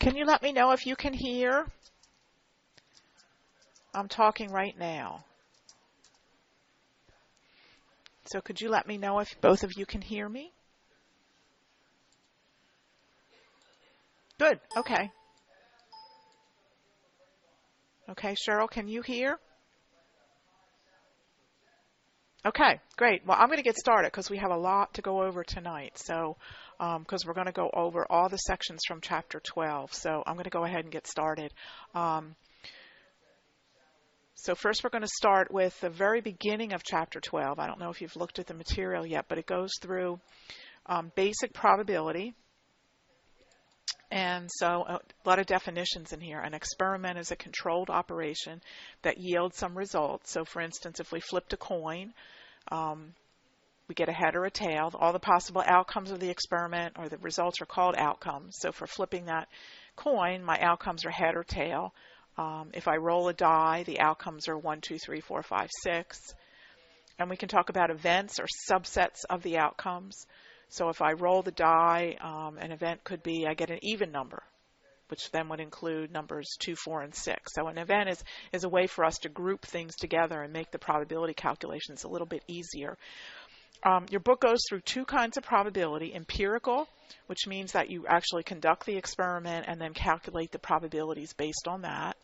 Can you let me know if you can hear? I'm talking right now. So could you let me know if both of you can hear me? Good. Okay. Okay, Cheryl, can you hear? Okay, great. Well, I'm going to get started because we have a lot to go over tonight. So, because we're going to go over all the sections from Chapter 12. So I'm going to go ahead and get started. So first we're going to start with the very beginning of Chapter 12. I don't know if you've looked at the material yet, but it goes through basic probability. And so a lot of definitions in here. An experiment is a controlled operation that yields some results. So for instance, if we flipped a coin, we get a head or a tail. All the possible outcomes of the experiment or the results are called outcomes. So for flipping that coin, my outcomes are head or tail. If I roll a die, the outcomes are 1, 2, 3, 4, 5, 6. And we can talk about events or subsets of the outcomes. So if I roll the die, an event could be I get an even number, which then would include numbers 2, 4, and 6. So an event is a way for us to group things together and make the probability calculations a little bit easier. Your book goes through two kinds of probability: empirical, which means that you actually conduct the experiment and then calculate the probabilities based on that.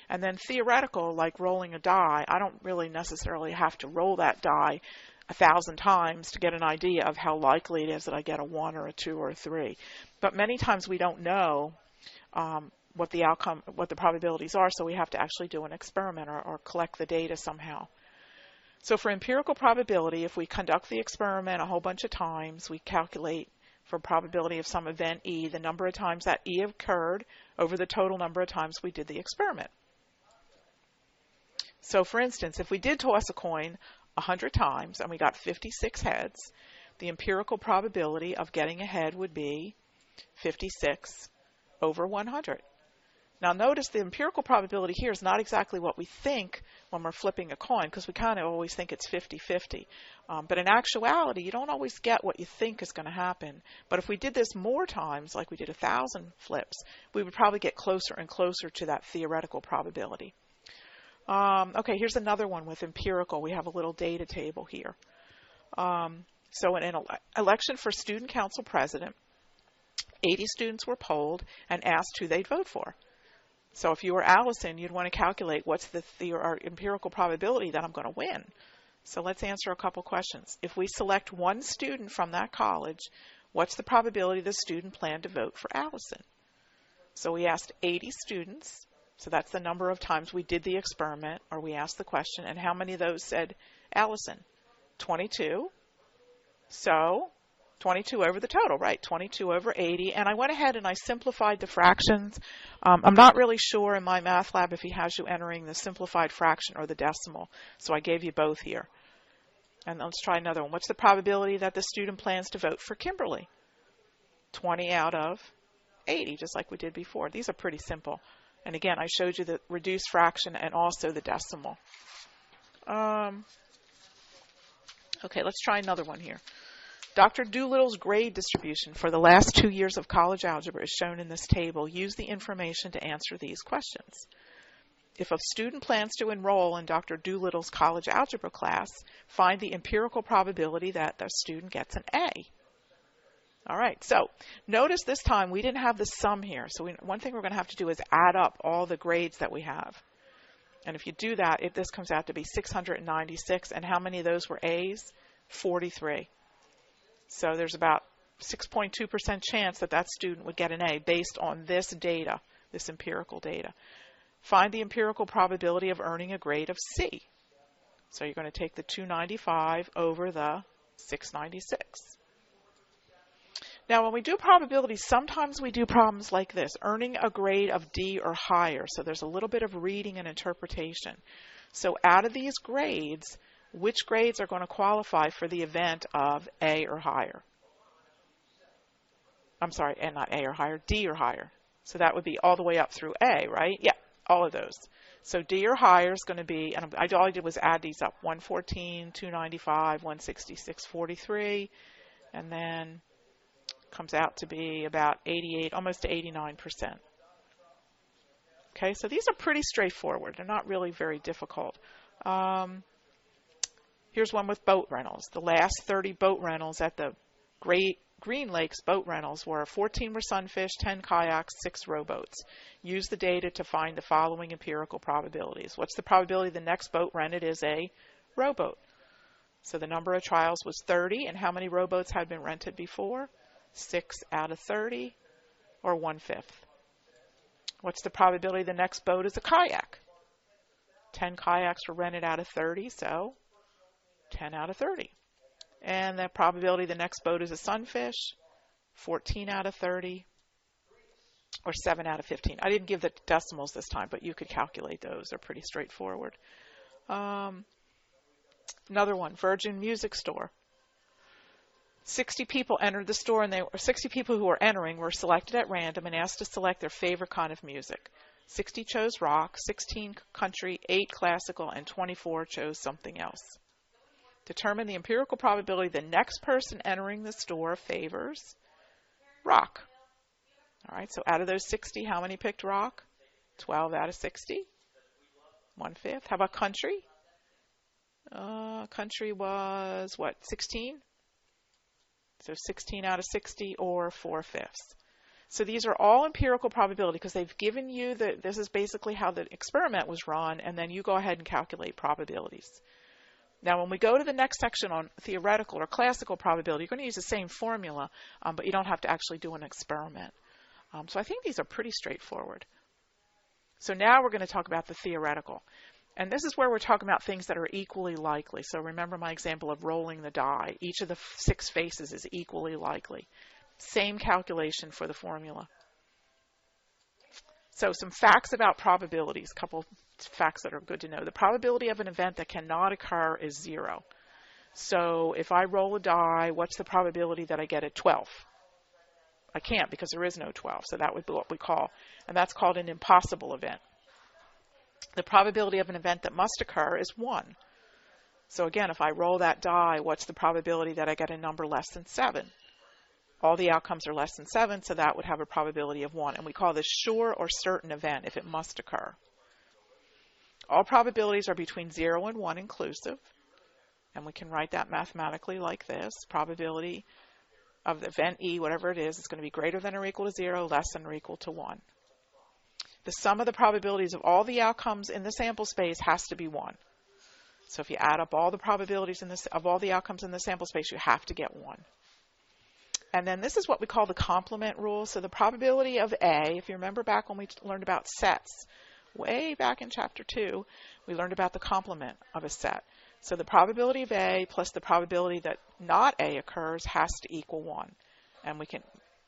And then theoretical, like rolling a die. I don't really necessarily have to roll that die 1,000 times to get an idea of how likely it is that I get a 1 or a 2 or a 3. But many times we don't know what the probabilities are, so we have to actually do an experiment or collect the data somehow. So for empirical probability, if we conduct the experiment a whole bunch of times, we calculate for probability of some event E, the number of times that E occurred over the total number of times we did the experiment. So for instance, if we did toss a coin 100 times and we got 56 heads, the empirical probability of getting a head would be 56 over 100. Now notice the empirical probability here is not exactly what we think when we're flipping a coin, because we kind of always think it's 50-50. But in actuality, you don't always get what you think is going to happen. But if we did this more times, like we did 1,000 flips, we would probably get closer and closer to that theoretical probability. Okay, here's another one with empirical. We have a little data table here. So in an election for student council president, 80 students were polled and asked who they'd vote for. So if you were Allison, you'd want to calculate what's the empirical probability that I'm going to win. So let's answer a couple questions. If we select one student from that college, what's the probability the student planned to vote for Allison? So we asked 80 students. So that's the number of times we did the experiment, or we asked the question, and how many of those said Allison? 22. So 22 over the total, right? 22 over 80. And I went ahead and I simplified the fractions. I'm not really sure in my math lab if he has you entering the simplified fraction or the decimal. So I gave you both here. And let's try another one. What's the probability that the student plans to vote for Kimberly? 20 out of 80, just like we did before. These are pretty simple. And again, I showed you the reduced fraction and also the decimal. Okay, let's try another one here. Dr. Doolittle's grade distribution for the last 2 years of college algebra is shown in this table. Use the information to answer these questions. If a student plans to enroll in Dr. Doolittle's college algebra class, find the empirical probability that the student gets an A. All right, so notice this time we didn't have the sum here. So one thing we're going to have to do is add up all the grades that we have. And if you do that, this comes out to be 696. And how many of those were A's? 43. So there's about 6.2% chance that that student would get an A based on this data, this empirical data. Find the empirical probability of earning a grade of C. So you're going to take the 295 over the 696. Now, when we do probabilities, sometimes we do problems like this, earning a grade of D or higher. So there's a little bit of reading and interpretation. So out of these grades, which grades are going to qualify for the event of A or higher? I'm sorry, and not A or higher, D or higher. So that would be all the way up through A, right? Yeah, all of those. So D or higher is going to be, and all I did was add these up, 114, 295, 166, 43, and then Comes out to be about 88, almost 89%. Okay, so these are pretty straightforward. They're not really very difficult. Here's one with boat rentals. The last 30 boat rentals at the Green Lakes boat rentals were 14 were sunfish, 10 kayaks, 6 rowboats. Use the data to find the following empirical probabilities. What's the probability the next boat rented is a rowboat? So the number of trials was 30, and how many rowboats had been rented before? 6 out of 30, or 1/5. What's the probability the next boat is a kayak? 10 kayaks were rented out of 30, so 10 out of 30. And the probability the next boat is a sunfish, 14 out of 30, or 7 out of 15. I didn't give the decimals this time, but you could calculate those. They're pretty straightforward. Another one, Virgin Music Store. 60 people entered the store, and 60 people who were entering were selected at random and asked to select their favorite kind of music. 60 chose rock, 16 country, 8 classical, and 24 chose something else. Determine the empirical probability the next person entering the store favors rock. All right, so out of those 60, how many picked rock? 12 out of 60. 1/5. How about country? Country was, what, 16? So 16 out of 60, or 4/5. So these are all empirical probability because they've given you this is basically how the experiment was run, and then you go ahead and calculate probabilities. Now, when we go to the next section on theoretical or classical probability, you're going to use the same formula, but you don't have to actually do an experiment. So I think these are pretty straightforward. So now we're going to talk about the theoretical. And this is where we're talking about things that are equally likely. So remember my example of rolling the die. Each of the 6 faces is equally likely. Same calculation for the formula. So some facts about probabilities, a couple facts that are good to know. The probability of an event that cannot occur is 0. So if I roll a die, what's the probability that I get a 12? I can't because there is no 12. So that would be what we call, and that's called an impossible event. The probability of an event that must occur is 1. So again, if I roll that die, what's the probability that I get a number less than 7? All the outcomes are less than 7, so that would have a probability of 1. And we call this sure or certain event if it must occur. All probabilities are between 0 and 1 inclusive. And we can write that mathematically like this. Probability of the event E, whatever it is going to be greater than or equal to 0, less than or equal to 1. The sum of the probabilities of all the outcomes in the sample space has to be 1. So if you add up all the probabilities of all the outcomes in the sample space, you have to get 1. And then this is what we call the complement rule. So the probability of A, if you remember back when we learned about sets, way back in chapter 2, we learned about the complement of a set. So the probability of A plus the probability that not A occurs has to equal 1. And we can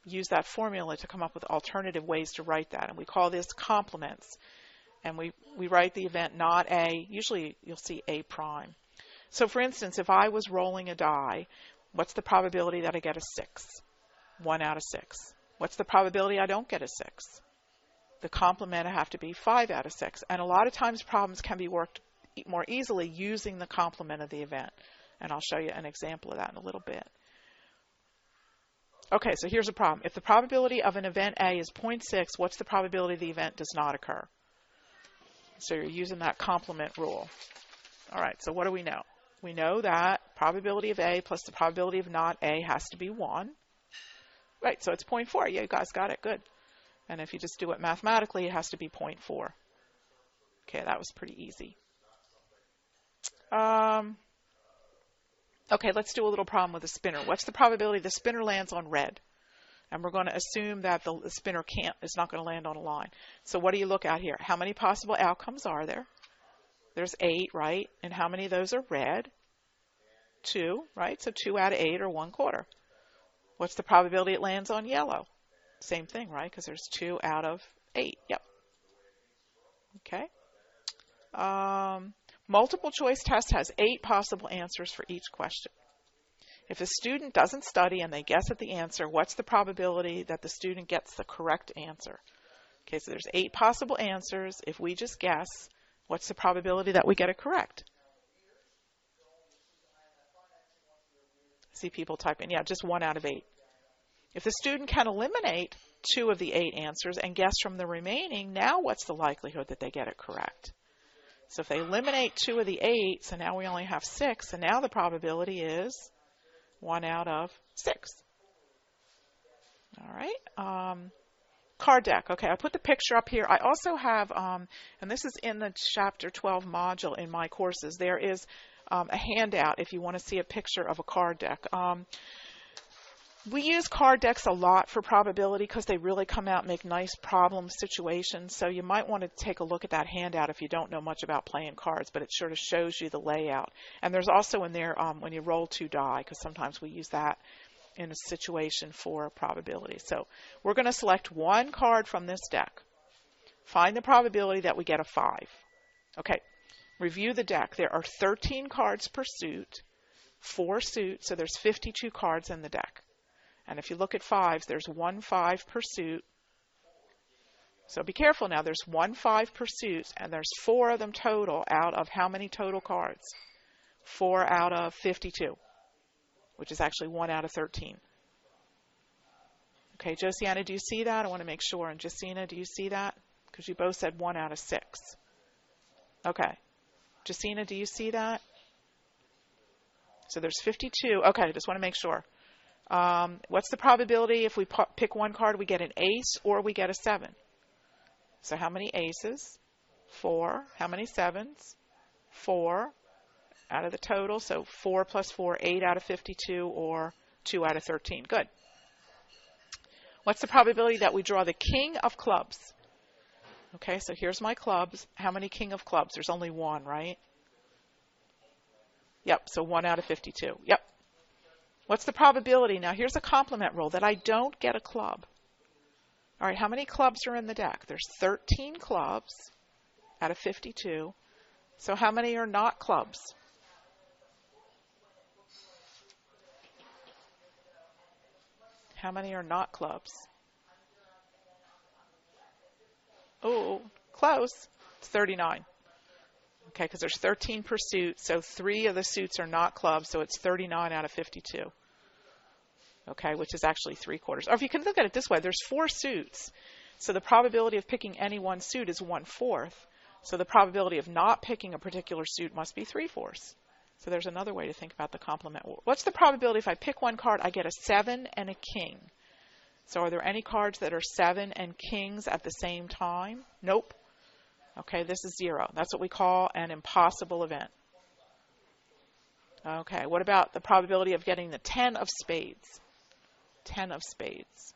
use that formula to come up with alternative ways to write that. And we call this complements. And we write the event not A, usually you'll see A prime. So for instance, if I was rolling a die, what's the probability that I get a 6? 1 out of 6. What's the probability I don't get a 6? The complement I have to be 5 out of 6. And a lot of times problems can be worked more easily using the complement of the event. And I'll show you an example of that in a little bit. Okay, so here's a problem. If the probability of an event A is 0.6, what's the probability the event does not occur? So you're using that complement rule. All right, so what do we know? We know that probability of A plus the probability of not A has to be 1. Right, so it's 0.4. Yeah, you guys got it. Good. And if you just do it mathematically, it has to be 0.4. Okay, that was pretty easy. Okay, let's do a little problem with a spinner. What's the probability the spinner lands on red? And we're going to assume that the spinner is not going to land on a line. So what do you look at here? How many possible outcomes are there? There's 8, right? And how many of those are red? 2, right? So 2 out of 8 or 1/4. What's the probability it lands on yellow? Same thing, right? Because there's 2 out of 8. Yep. Okay. Multiple choice test has 8 possible answers for each question. If a student doesn't study and they guess at the answer, what's the probability that the student gets the correct answer? Okay, so there's 8 possible answers. If we just guess, what's the probability that we get it correct? See people type in, yeah, just 1 out of 8. If the student can eliminate 2 of the 8 answers and guess from the remaining, now what's the likelihood that they get it correct? So if they eliminate 2 of the 8, so now we only have 6, and now the probability is 1 out of 6. All right. Card deck. Okay, I put the picture up here. I also have, and this is in the Chapter 12 module in my courses, there is a handout if you want to see a picture of a card deck. We use card decks a lot for probability because they really come out and make nice problem situations. So you might want to take a look at that handout if you don't know much about playing cards, but it sort of shows you the layout. And there's also in there when you roll 2 die, because sometimes we use that in a situation for probability. So we're going to select 1 card from this deck. Find the probability that we get a 5. Okay, review the deck. There are 13 cards per suit, 4 suits, so there's 52 cards in the deck. And if you look at 5s, there's 1 5 per suit. So be careful now. There's 1 5 per suit, and there's 4 of them total out of how many total cards? 4 out of 52, which is actually 1 out of 13. Okay, Josiana, do you see that? I want to make sure. And Jacina, do you see that? Because you both said 1 out of 6. Okay. Jacina, do you see that? So there's 52. Okay, I just want to make sure. What's the probability if we pick 1 card, we get an ace or we get a 7? So how many aces? 4. How many 7s? 4 out of the total. So 4 plus 4, 8 out of 52 or 2 out of 13. Good. What's the probability that we draw the king of clubs? Okay, so here's my clubs. How many king of clubs? There's only 1, right? Yep, so 1 out of 52. Yep. What's the probability? Now, here's a complement rule that I don't get a club. All right, how many clubs are in the deck? There's 13 clubs out of 52. So how many are not clubs? How many are not clubs? Oh, close. It's 39. Okay, because there's 13 per suit, so 3 of the suits are not clubs, so it's 39 out of 52. Okay, which is actually 3/4. Or if you can look at it this way, there's 4 suits, so the probability of picking any one suit is 1/4. So the probability of not picking a particular suit must be 3/4. So there's another way to think about the complement. What's the probability if I pick 1 card, I get a 7 and a king? So are there any cards that are 7 and kings at the same time? Nope. Okay, this is 0. That's what we call an impossible event. Okay, what about the probability of getting the 10 of spades? 10 of spades.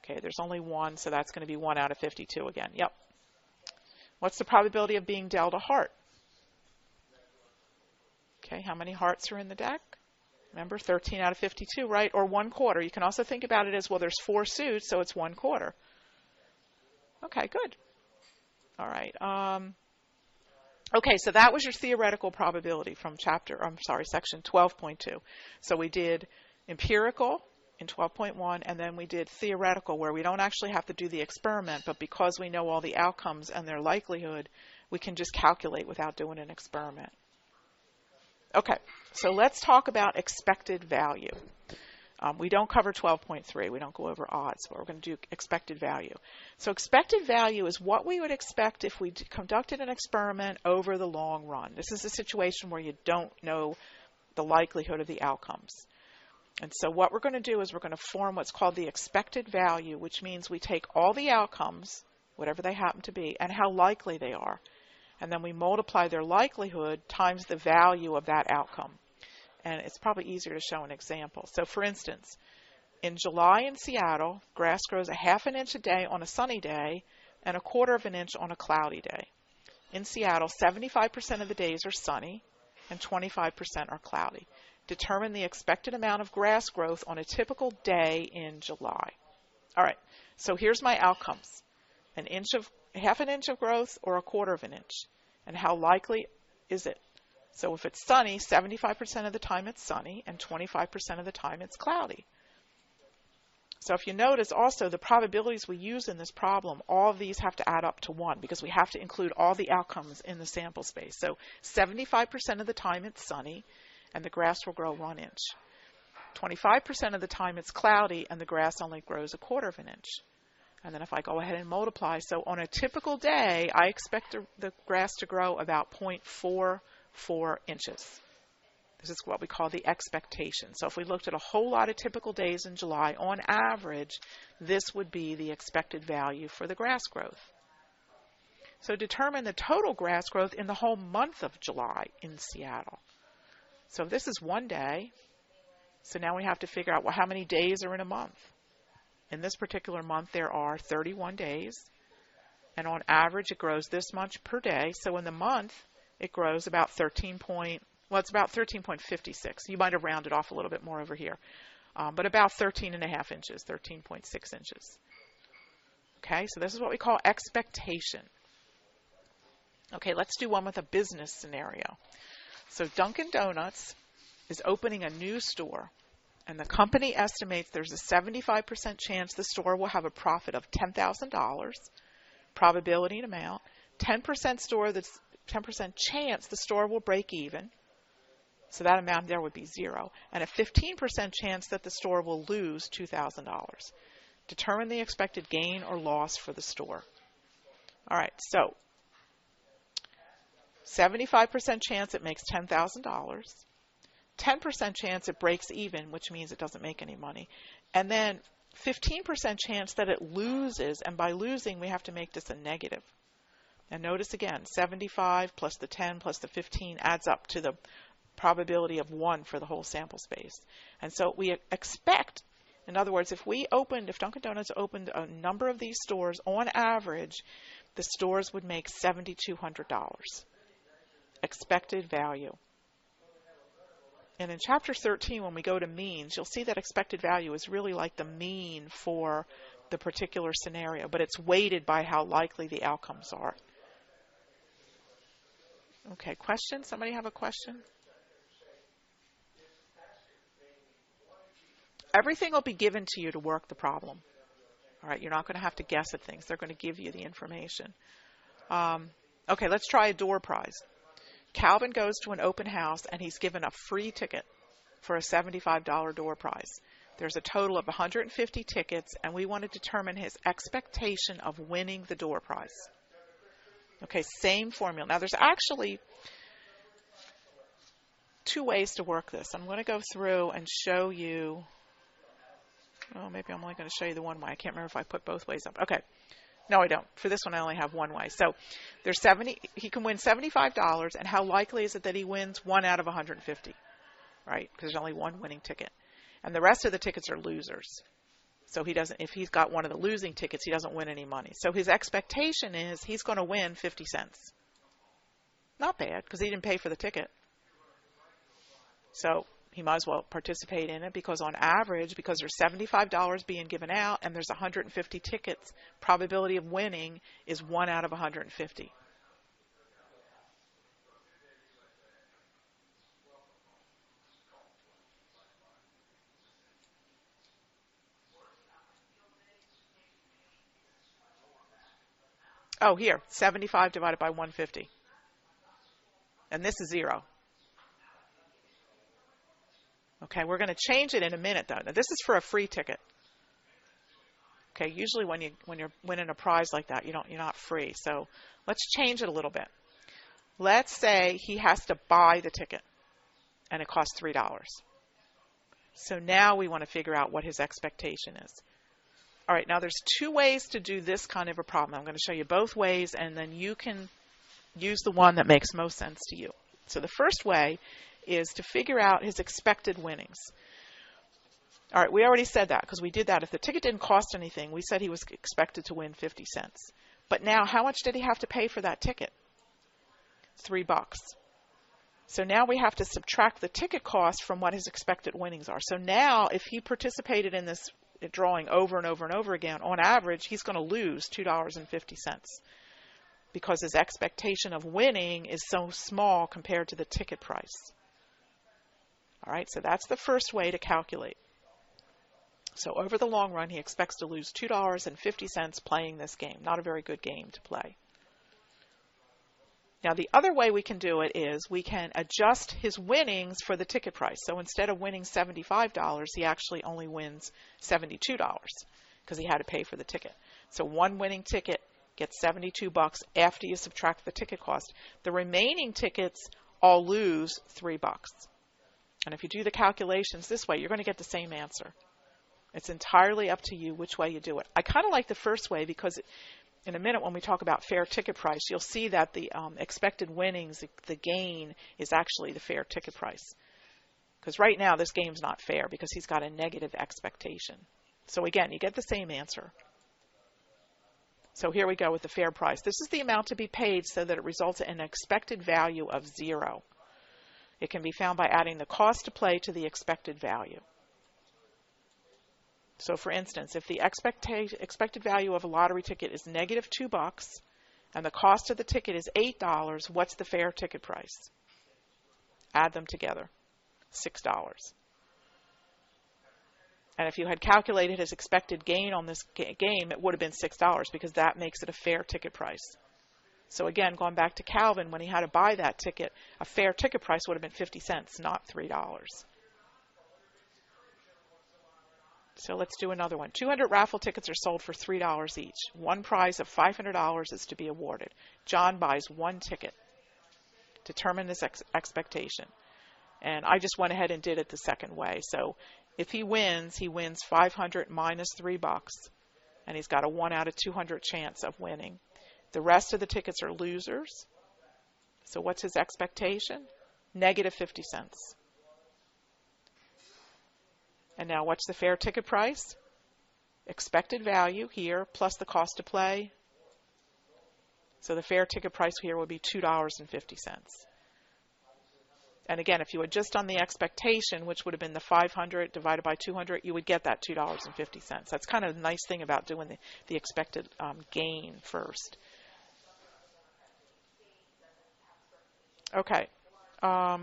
Okay, there's only 1, so that's going to be 1 out of 52 again. Yep. What's the probability of being dealt a heart? Okay, how many hearts are in the deck? Remember, 13 out of 52, right? Or 1/4. You can also think about it as, well, there's 4 suits, so it's 1/4. Okay, good. All right. Okay, so that was your theoretical probability from section 12.2. So we did empirical in 12.1, and then we did theoretical, where we don't actually have to do the experiment, but because we know all the outcomes and their likelihood, we can just calculate without doing an experiment. Okay, so let's talk about expected value. We don't cover 12.3. We don't go over odds, but we're going to do expected value. So expected value is what we would expect if we conducted an experiment over the long run. This is a situation where you don't know the likelihood of the outcomes. And so what we're going to do is we're going to form what's called the expected value, which means we take all the outcomes, whatever they happen to be, and how likely they are. And then we multiply their likelihood times the value of that outcome. And it's probably easier to show an example. So for instance, in July in Seattle, grass grows 1/2 inch a day on a sunny day and 1/4 inch on a cloudy day. In Seattle, 75% of the days are sunny and 25% are cloudy. Determine the expected amount of grass growth on a typical day in July. All right, so here's my outcomes. 1/2 inch of growth or 1/4 inch. And how likely is it? So if it's sunny, 75% of the time it's sunny, and 25% of the time it's cloudy. So if you notice also the probabilities we use in this problem, all of these have to add up to 1 because we have to include all the outcomes in the sample space. So 75% of the time it's sunny, and the grass will grow 1 inch. 25% of the time it's cloudy and the grass only grows 1/4 of an inch. And then if I go ahead and multiply, so on a typical day, I expect the grass to grow about 0.44 inches. This is what we call the expectation. So if we looked at a whole lot of typical days in July, on average, this would be the expected value for the grass growth. So determine the total grass growth in the whole month of July in Seattle. So if this is one day, so now we have to figure out, well, how many days are in a month? In this particular month, there are 31 days, and on average, it grows this much per day. So in the month, it grows about it's about 13.56. You might have rounded off a little bit more over here, but about 13.5 inches, 13.6 inches. Okay, so this is what we call expectation. Okay, let's do one with a business scenario. So Dunkin' Donuts is opening a new store, and the company estimates there's a 75% chance the store will have a profit of $10,000, probability and amount, 10% chance the store will break even, so that amount there would be 0, and a 15% chance that the store will lose $2,000. Determine the expected gain or loss for the store. All right, so 75% chance it makes $10,000. 10% chance it breaks even, which means it doesn't make any money. And then 15% chance that it loses, and by losing, we have to make this a negative. And notice again, 75 plus the 10 plus the 15 adds up to the probability of 1 for the whole sample space. And so we expect, in other words, if Dunkin' Donuts opened a number of these stores, on average, the stores would make $7,200. Expected value. And in Chapter 13, when we go to means, you'll see that expected value is really like the mean for the particular scenario, but it's weighted by how likely the outcomes are. Okay, question? Somebody have a question? Everything will be given to you to work the problem. All right, you're not going to have to guess at things. They're going to give you the information. Okay, let's try a door prize. Calvin goes to an open house, and he's given a free ticket for a $75 door prize. There's a total of 150 tickets, and we want to determine his expectation of winning the door prize. Okay, same formula. Now, there's actually 2 ways to work this. I'm going to go through and show you. Oh, maybe I'm only going to show you the one way. I can't remember if I put both ways up. Okay. No, I don't. For this one, I only have one way. So there's he can win $75, and how likely is it that he wins 1 out of 150, right? Because there's only one winning ticket. And the rest of the tickets are losers. So if he's got one of the losing tickets, he doesn't win any money. So his expectation is he's going to win 50 cents. Not bad, because he didn't pay for the ticket. So he might as well participate in it, because on average, because there's $75 being given out and there's 150 tickets, probability of winning is 1 out of 150. Oh, here, 75 divided by 150. And this is 0. Okay, we're going to change it in a minute, though. Now, this is for a free ticket. Okay, usually when you're winning a prize like that, you're not free. So let's change it a little bit. Let's say he has to buy the ticket, and it costs $3. So now we want to figure out what his expectation is. All right, now there's 2 ways to do this kind of a problem. I'm going to show you both ways, and then you can use the one that makes most sense to you. So the first way is to figure out his expected winnings. All right, we already said that because we did that. If the ticket didn't cost anything, we said he was expected to win 50 cents. But now, how much did he have to pay for that ticket? $3. So now we have to subtract the ticket cost from what his expected winnings are. So now, if he participated in this drawing over and over and over again, on average, he's going to lose $2.50 because his expectation of winning is so small compared to the ticket price. All right, so that's the first way to calculate. So over the long run, he expects to lose $2.50 playing this game. Not a very good game to play. Now the other way we can do it is we can adjust his winnings for the ticket price. So instead of winning $75, he actually only wins $72 because he had to pay for the ticket. So one winning ticket gets $72 after you subtract the ticket cost. The remaining tickets all lose $3. And if you do the calculations this way, you're going to get the same answer. It's entirely up to you which way you do it. I kind of like the first way because in a minute when we talk about fair ticket price, you'll see that the expected winnings, the gain, is actually the fair ticket price. Because right now this game's not fair because he's got a negative expectation. So again, you get the same answer. So here we go with the fair price. This is the amount to be paid so that it results in an expected value of 0. It can be found by adding the cost to play to the expected value. So for instance, if the expected value of a lottery ticket is negative $2 and the cost of the ticket is $8, what's the fair ticket price? Add them together, $6. And if you had calculated his expected gain on this game, it would have been $6 because that makes it a fair ticket price. So again, going back to Calvin, when he had to buy that ticket, a fair ticket price would have been 50 cents, not $3. So let's do another one. 200 raffle tickets are sold for $3 each. One prize of $500 is to be awarded. John buys one ticket. Determine this expectation. And I just went ahead and did it the second way. So if he wins 500 minus $3, and he's got a 1 out of 200 chance of winning. The rest of the tickets are losers. So what's his expectation? Negative 50 cents. And now what's the fair ticket price? Expected value here plus the cost to play. So the fair ticket price here would be $2.50. And again, if you had just done the expectation, which would have been the 500 divided by 200, you would get that $2.50. That's kind of the nice thing about doing the expected gain first. Okay,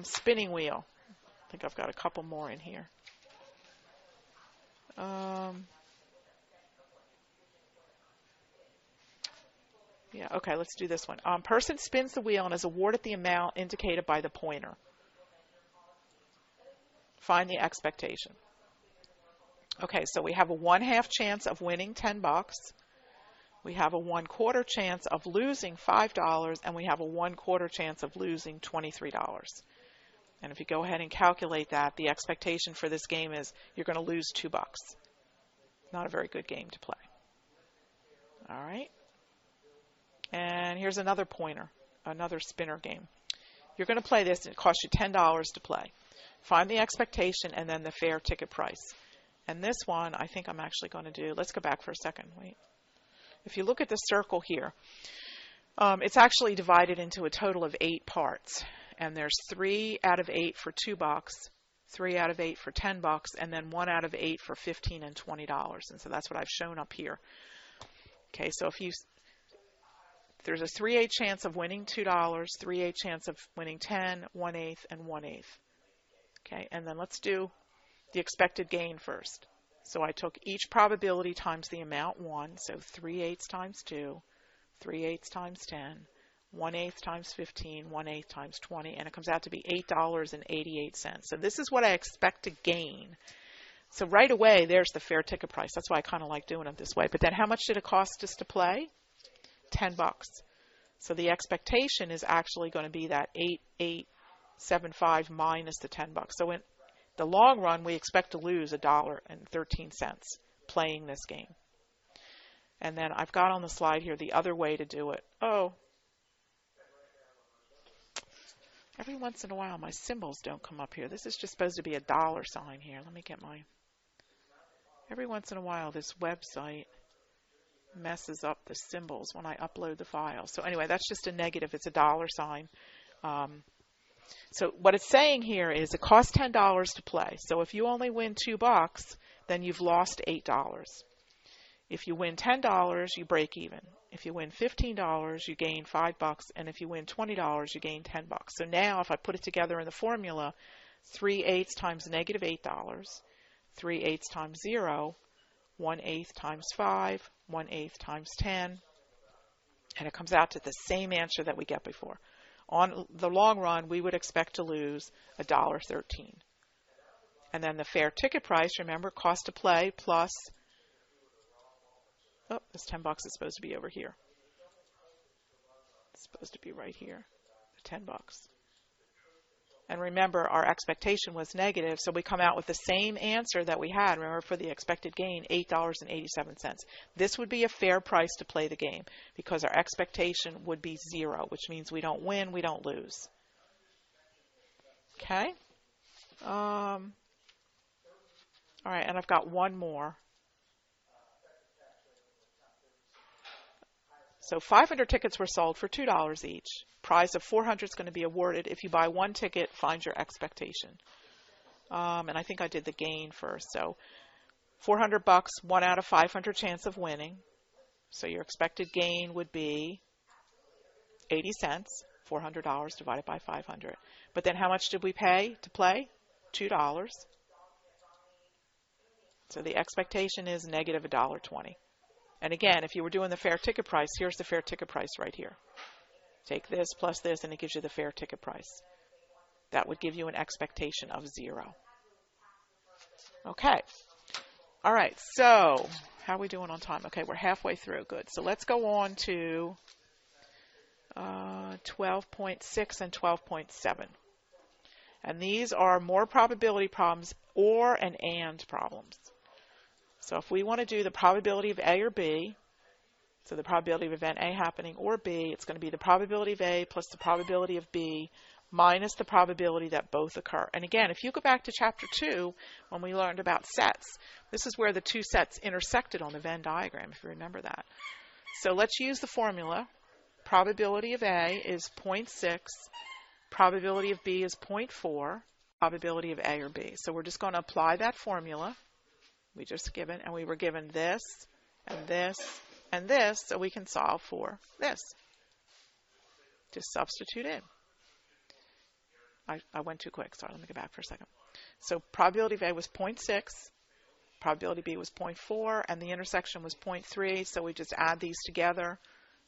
spinning wheel. I think I've got a couple more in here. Yeah, okay, let's do this one. Person spins the wheel and is awarded the amount indicated by the pointer. Find the expectation. Okay, so we have a 1/2 chance of winning $10. We have a 1/4 chance of losing $5, and we have a 1/4 chance of losing $23. And if you go ahead and calculate that, the expectation for this game is you're going to lose $2. Not a very good game to play. All right. And here's another pointer, another spinner game. You're going to play this, and it costs you $10 to play. Find the expectation and then the fair ticket price. And this one, I think I'm actually going to do, let's go back for a second. Wait. If you look at the circle here, it's actually divided into a total of 8 parts. And there's 3 out of 8 for $2, 3 out of 8 for $10, and then 1 out of 8 for $15 and $20. And so that's what I've shown up here. Okay, so if there's a 3/8 chance of winning $2, 3/8 chance of winning 10, 1/8, and 1/8. Okay, and then let's do the expected gain first. So I took each probability times the amount 1, so 3/8 times 2, 3/8 times 10, 1/8 times 15, 1/8 times 20, and it comes out to be $8.88. So this is what I expect to gain. So right away, there's the fair ticket price. That's why I kind of like doing it this way. But then how much did it cost us to play? $10. So the expectation is actually going to be that 8,875 minus the $10. So in the long run, we expect to lose $1.13 playing this game. And then I've got on the slide here the other way to do it. Oh, every once in a while my symbols don't come up here. This is just supposed to be a $sign here. Let me get every once in a while this website messes up the symbols when I upload the file. So anyway, that's just a negative. It's a $sign. So what it's saying here is it costs $10 to play. So if you only win $2, then you've lost $8. If you win $10, you break even. If you win $15, you gain $5, and if you win $20, you gain $10. So now if I put it together in the formula, 3/8 times negative $8, 3/8 times 0, 1/8 times 5, 1/8 times 10, and it comes out to the same answer that we get before. On the long run, we would expect to lose $1.13. And then the fair ticket price, remember, cost to play plus, oh, this $10 is supposed to be over here. It's supposed to be right here, the $10. And remember, our expectation was negative, so we come out with the same answer that we had, remember, for the expected gain, $8.87. This would be a fair price to play the game because our expectation would be 0, which means we don't win, we don't lose. Okay? All right, and I've got one more. So 500 tickets were sold for $2 each. Prize of $400 is going to be awarded. If you buy one ticket, find your expectation. And I think I did the gain first. So $400, 1 out of 500 chance of winning. So your expected gain would be 80 cents, $400 divided by 500. But then how much did we pay to play? $2. So the expectation is negative $1.20. And again, if you were doing the fair ticket price, here's the fair ticket price right here. Take this plus this, and it gives you the fair ticket price. That would give you an expectation of 0. Okay. All right, so how are we doing on time? Okay, we're halfway through. Good. So let's go on to 12.6 and 12.7. And these are more probability problems or an and problems. So if we want to do the probability of A or B, so the probability of event A happening or B, it's going to be the probability of A plus the probability of B minus the probability that both occur. And again, if you go back to chapter 2, when we learned about sets, this is where the two sets intersected on the Venn diagram, if you remember that. So let's use the formula. Probability of A is 0.6, probability of B is 0.4, probability of A or B. So we're just going to apply that formula we just given, and we were given this and this and this, so we can solve for this. Just substitute in. I went too quick. Sorry, let me go back for a second. So probability of A was 0.6, probability B was 0.4, and the intersection was 0.3, so we just add these together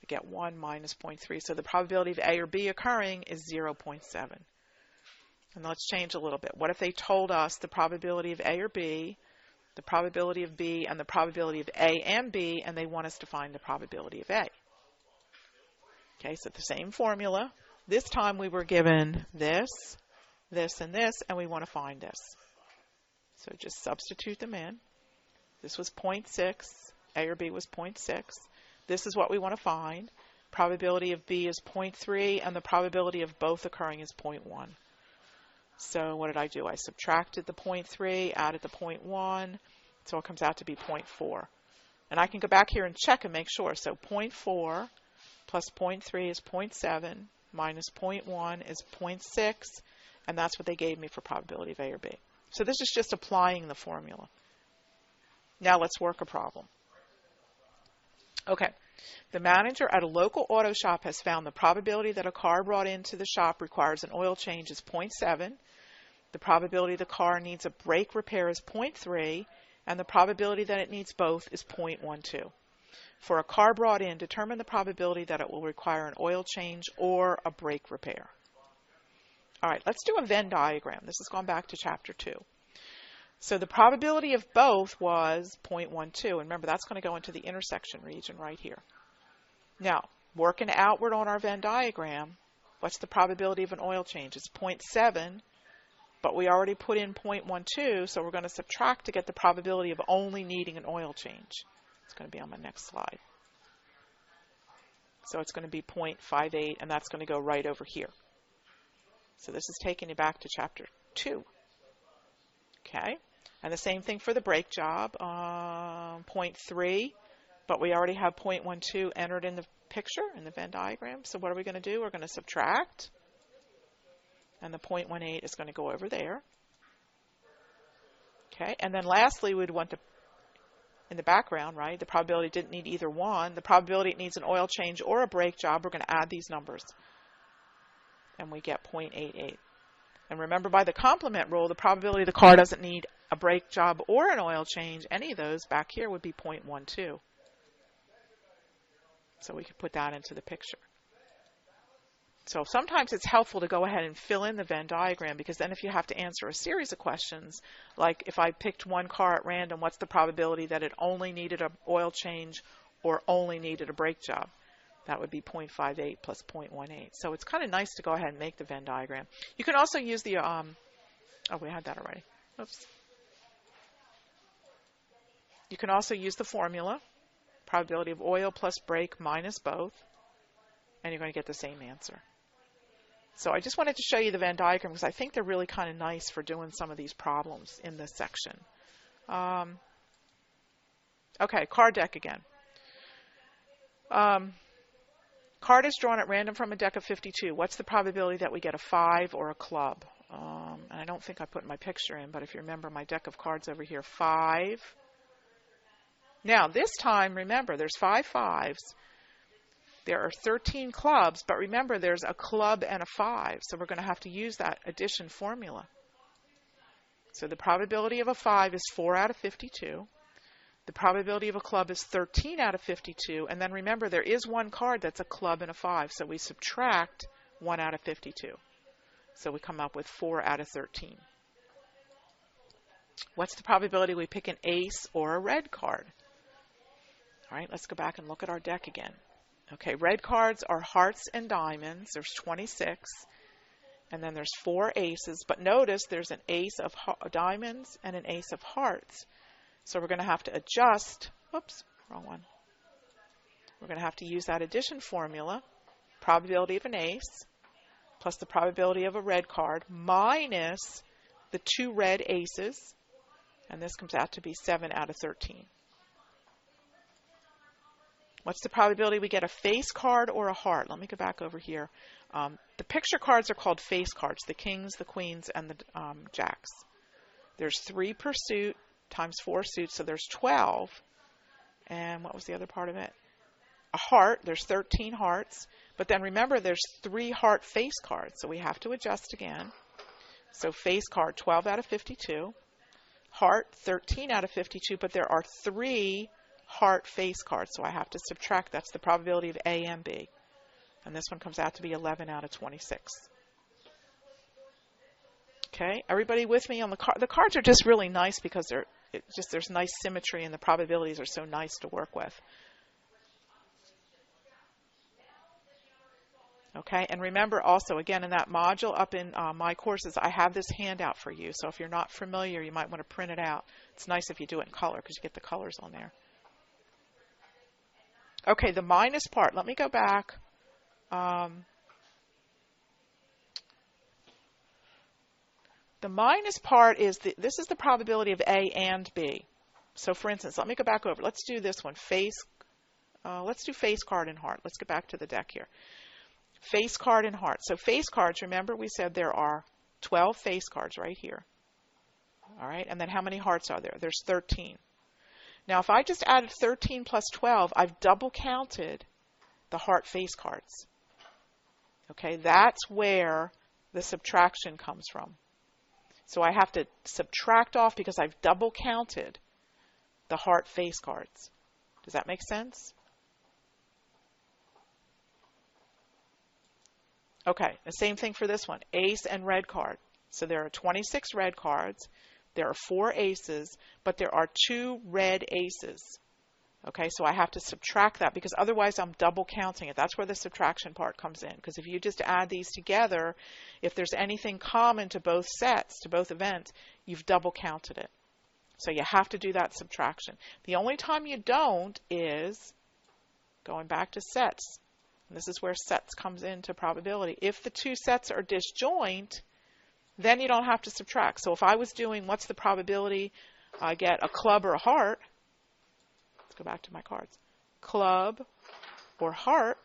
to get 1 minus 0.3. So the probability of A or B occurring is 0.7. And let's change a little bit. What if they told us the probability of A or B, the probability of B, and the probability of A and B, and they want us to find the probability of A? Okay, so the same formula. This time we were given this, this, and this, and we want to find this. So just substitute them in. This was 0.6. A or B was 0.6. This is what we want to find. Probability of B is 0.3, and the probability of both occurring is 0.1. So what did I do? I subtracted the 0.3, added the 0.1, so it comes out to be 0.4. And I can go back here and check and make sure. So 0.4 plus 0.3 is 0.7, minus 0.1 is 0.6, and that's what they gave me for probability of A or B. So this is just applying the formula. Now let's work a problem. Okay. The manager at a local auto shop has found the probability that a car brought into the shop requires an oil change is 0.7. The probability the car needs a brake repair is 0.3. And the probability that it needs both is 0.12. For a car brought in, determine the probability that it will require an oil change or a brake repair. All right, let's do a Venn diagram. This has gone back to chapter 2. So the probability of both was 0.12. And remember, that's going to go into the intersection region right here. Now, working outward on our Venn diagram, what's the probability of an oil change? It's 0.7, but we already put in 0.12, so we're going to subtract to get the probability of only needing an oil change. It's going to be on my next slide. So it's going to be 0.58, and that's going to go right over here. So this is taking you back to chapter 2. Okay, and the same thing for the brake job, 0.3. But we already have 0.12 entered in the picture, in the Venn diagram. So what are we going to do? We're going to subtract. And the 0.18 is going to go over there. Okay, and then lastly, we'd want to, in the background, right, the probability didn't need either one. The probability it needs an oil change or a brake job, we're going to add these numbers. And we get 0.88. And remember, by the complement rule, the probability the car doesn't need a brake job or an oil change, any of those back here would be 0.12. So we could put that into the picture. So sometimes it's helpful to go ahead and fill in the Venn diagram, because then if you have to answer a series of questions, like if I picked one car at random, what's the probability that it only needed an oil change or only needed a brake job? That would be 0.58 plus 0.18. So it's kind of nice to go ahead and make the Venn diagram. You can also use the, oh, we had that already. Oops. You can also use the formula, probability of oil plus brake minus both, and you're going to get the same answer. So I just wanted to show you the Venn diagram because I think they're really kind of nice for doing some of these problems in this section. Okay, card deck again. Card is drawn at random from a deck of 52. What's the probability that we get a 5 or a club? And I don't think I put my picture in, but if you remember my deck of cards over here, 5. Now, this time, remember, there's 5 5s. There are 13 clubs, but remember, there's a club and a 5, so we're going to have to use that addition formula. So the probability of a 5 is 4 out of 52. The probability of a club is 13 out of 52, and then remember, there is one card that's a club and a 5, so we subtract 1 out of 52. So we come up with 4 out of 13. What's the probability we pick an ace or a red card? All right, let's go back and look at our deck again. Okay, red cards are hearts and diamonds. There's 26. And then there's 4 aces. But notice there's an ace of diamonds and an ace of hearts. So we're going to have to adjust. Whoops, wrong one. We're going to have to use that addition formula. Probability of an ace plus the probability of a red card minus the 2 red aces. And this comes out to be 7 out of 13. What's the probability we get a face card or a heart? Let me go back over here. The picture cards are called face cards, the kings, the queens, and the jacks. There's 3 per suit times 4 suits, so there's 12. And what was the other part of it? A heart, there's 13 hearts. But then remember, there's 3 heart face cards, so we have to adjust again. So face card, 12 out of 52. Heart, 13 out of 52, but there are 3 heart face cards, so I have to subtract. That's the probability of A and B. And this one comes out to be 11 out of 26. Okay, everybody with me on the card? The cards are just really nice because there's nice symmetry and the probabilities are so nice to work with. Okay, and remember also, again, in that module up in my courses, I have this handout for you. So if you're not familiar, you might want to print it out. It's nice if you do it in color because you get the colors on there. Okay, the minus part. Let me go back. The minus part is, this is the probability of A and B. So for instance, let me go back over. Let's do this one. Let's do face card and heart. Let's get back to the deck here. Face card and heart. So face cards, remember we said there are 12 face cards right here. All right, and then how many hearts are there? There's 13. Now, if I just added 13 plus 12, I've double counted the heart face cards. Okay, that's where the subtraction comes from. So I have to subtract off because I've double counted the heart face cards. Does that make sense? Okay, the same thing for this one, ace and red card. So there are 26 red cards. There are 4 aces, but there are 2 red aces. Okay, so I have to subtract that because otherwise I'm double counting it. That's where the subtraction part comes in. Because if you just add these together, if there's anything common to both sets, to both events, you've double counted it. So you have to do that subtraction. The only time you don't is going back to sets. And this is where sets comes into probability. If the 2 sets are disjoint, then you don't have to subtract. So if I was doing what's the probability I get a club or a heart, let's go back to my cards, club or heart,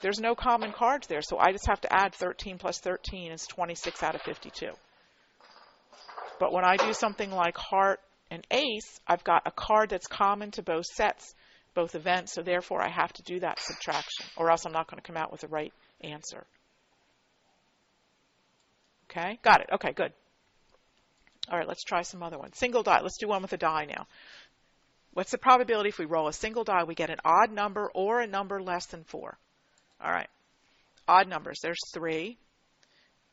there's no common cards there. So I just have to add 13 plus 13 is 26 out of 52. But when I do something like heart and ace, I've got a card that's common to both sets, both events, so therefore I have to do that subtraction, or else I'm not going to come out with the right answer. Okay, got it. Okay, good. All right, let's try some other ones. Single die. Let's do one with a die now. What's the probability if we roll a single die, we get an odd number or a number less than 4? All right. Odd numbers, there's 3.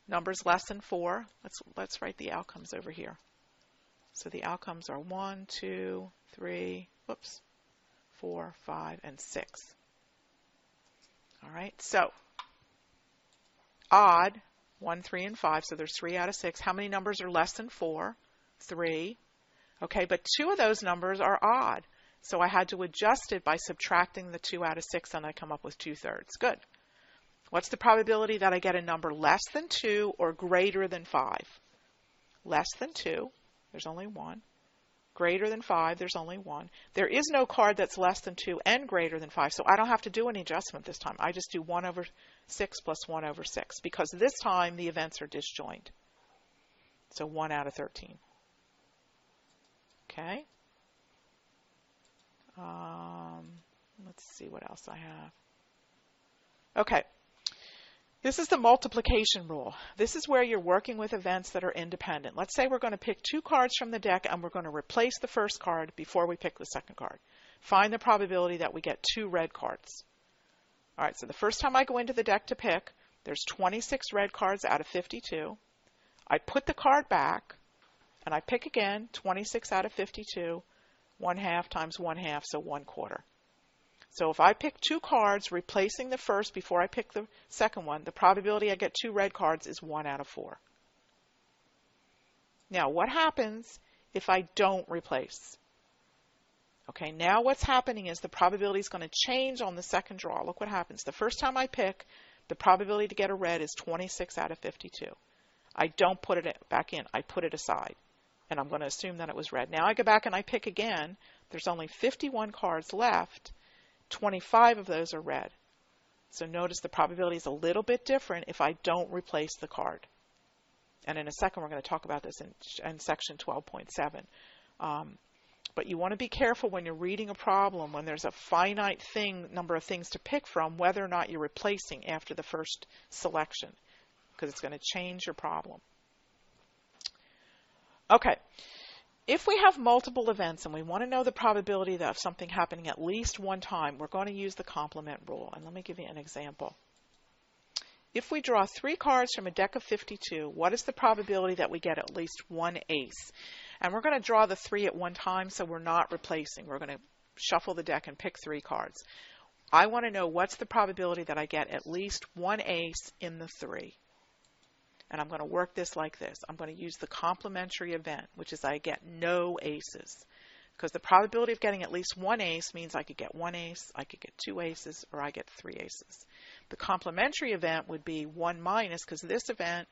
Numbers less than 4, let's write the outcomes over here. So the outcomes are 1, 2, 3, 4, 5, and 6. All right, so odd, 1, 3, and 5, so there's 3 out of 6. How many numbers are less than 4? 3. Okay, but 2 of those numbers are odd, so I had to adjust it by subtracting the 2 out of 6, and I come up with 2/3. Good. What's the probability that I get a number less than 2 or greater than 5? Less than 2, there's only 1. Greater than 5, there's only 1. There is no card that's less than 2 and greater than 5, so I don't have to do any adjustment this time. I just do 1/6 plus 1/6, because this time the events are disjoint. So 1 out of 13. Okay. Let's see what else I have. Okay. This is the multiplication rule. This is where you're working with events that are independent. Let's say we're going to pick 2 cards from the deck and we're going to replace the first card before we pick the second card. Find the probability that we get 2 red cards. All right, so the first time I go into the deck to pick, there's 26 red cards out of 52. I put the card back and I pick again, 26 out of 52, 1/2 times 1/2, so 1/4. So if I pick 2 cards, replacing the first before I pick the second one, the probability I get 2 red cards is 1 out of 4. Now, what happens if I don't replace? Okay, now what's happening is the probability is going to change on the second draw. Look what happens. The first time I pick, the probability to get a red is 26 out of 52. I don't put it back in. I put it aside, and I'm going to assume that it was red. Now I go back and I pick again. There's only 51 cards left. 25 of those are red. So notice the probability is a little bit different if I don't replace the card. And in a second, we're going to talk about this in section 12.7. But you want to be careful when you're reading a problem, when there's a finite number of things to pick from, whether or not you're replacing after the first selection, because it's going to change your problem. Okay. If we have multiple events and we want to know the probability of something happening at least one time, we're going to use the complement rule. And let me give you an example. If we draw 3 cards from a deck of 52, what is the probability that we get at least 1 ace? And we're going to draw the 3 at one time, so we're not replacing. We're going to shuffle the deck and pick 3 cards. I want to know what's the probability that I get at least 1 ace in the 3. And I'm going to work this like this. I'm going to use the complementary event, which is I get no aces. Because the probability of getting at least 1 ace means I could get 1 ace, I could get 2 aces, or I get 3 aces. The complementary event would be 1 minus, because this event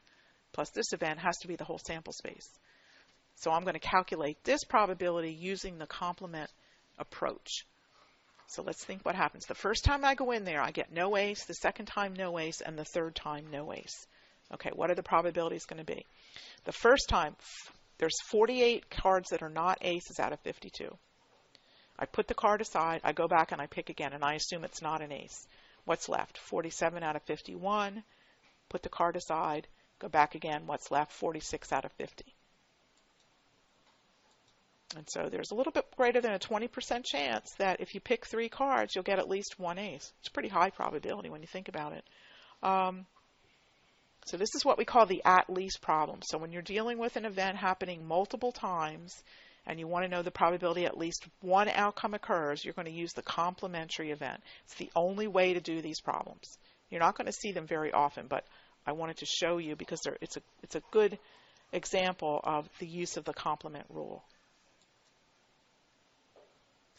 plus this event has to be the whole sample space. So I'm going to calculate this probability using the complement approach. So let's think what happens. The first time I go in there, I get no ace, the second time no ace, and the third time no ace. Okay, what are the probabilities going to be? The first time, there's 48 cards that are not aces out of 52. I put the card aside, I go back and I pick again, and I assume it's not an ace. What's left? 47 out of 51. Put the card aside, go back again. What's left? 46 out of 50. And so there's a little bit greater than a 20% chance that if you pick 3 cards, you'll get at least 1 ace. It's a pretty high probability when you think about it. So this is what we call the at least problem. So when you're dealing with an event happening multiple times and you want to know the probability at least 1 outcome occurs, you're going to use the complementary event. It's the only way to do these problems. You're not going to see them very often, but I wanted to show you because it's a good example of the use of the complement rule.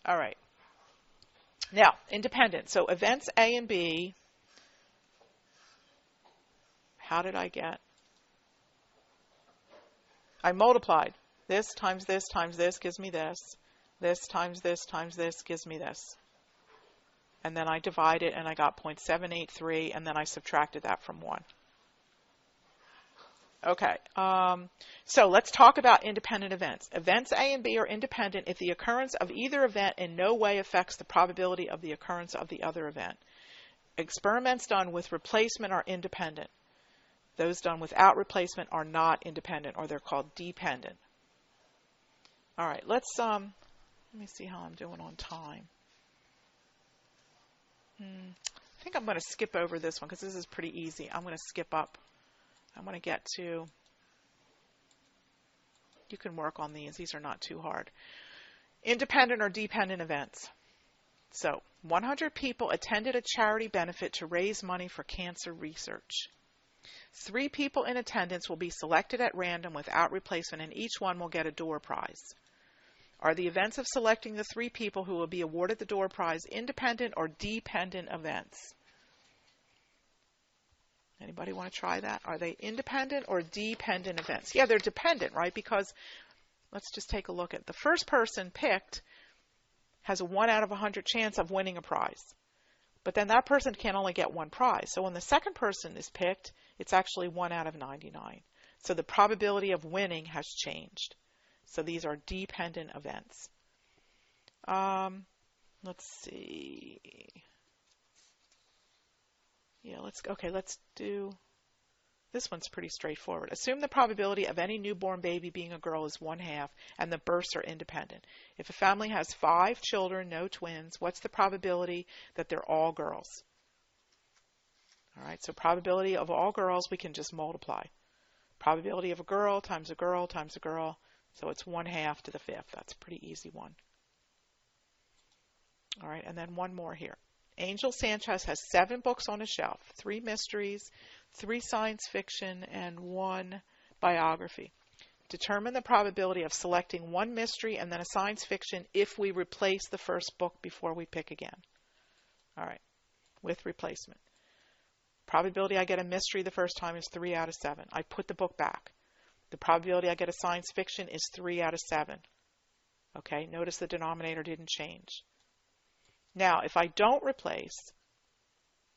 All right. Now, independent. So events A and B, how did I get? I multiplied. This times this times this gives me this. This times this times this gives me this. And then I divide it and I got 0.783, and then I subtracted that from 1. Okay, so let's talk about independent events. Events A and B are independent if the occurrence of either event in no way affects the probability of the occurrence of the other event. Experiments done with replacement are independent. Those done without replacement are not independent, or they're called dependent. All right, let me see how I'm doing on time. I think I'm going to skip over this one because this is pretty easy. I'm going to skip up. I'm going to get to, you can work on these. These are not too hard. Independent or dependent events. So 100 people attended a charity benefit to raise money for cancer research. 3 people in attendance will be selected at random without replacement, and each one will get a door prize. Are the events of selecting the 3 people who will be awarded the door prize independent or dependent events? Anybody want to try that? Are they independent or dependent events? Yeah, they're dependent, right? Because let's just take a look at the first person picked has a 1 out of 100 chance of winning a prize. But then that person can only get 1 prize. So when the second person is picked, it's actually 1 out of 99. So the probability of winning has changed. So these are dependent events. Let's see. Yeah, let's do, this one's pretty straightforward. Assume the probability of any newborn baby being a girl is 1/2, and the births are independent. If a family has 5 children, no twins, what's the probability that they're all girls? All right, so probability of all girls, we can just multiply. Probability of a girl times a girl times a girl, so it's 1/2 to the 5th. That's a pretty easy one. All right, and then one more here. Angel Sanchez has 7 books on his shelf, 3 mysteries, 3 science fiction, and 1 biography. Determine the probability of selecting 1 mystery and then a science fiction if we replace the first book before we pick again. All right, with replacement. Probability I get a mystery the first time is 3 out of 7. I put the book back. The probability I get a science fiction is 3 out of 7. Okay, notice the denominator didn't change. Now, if I don't replace,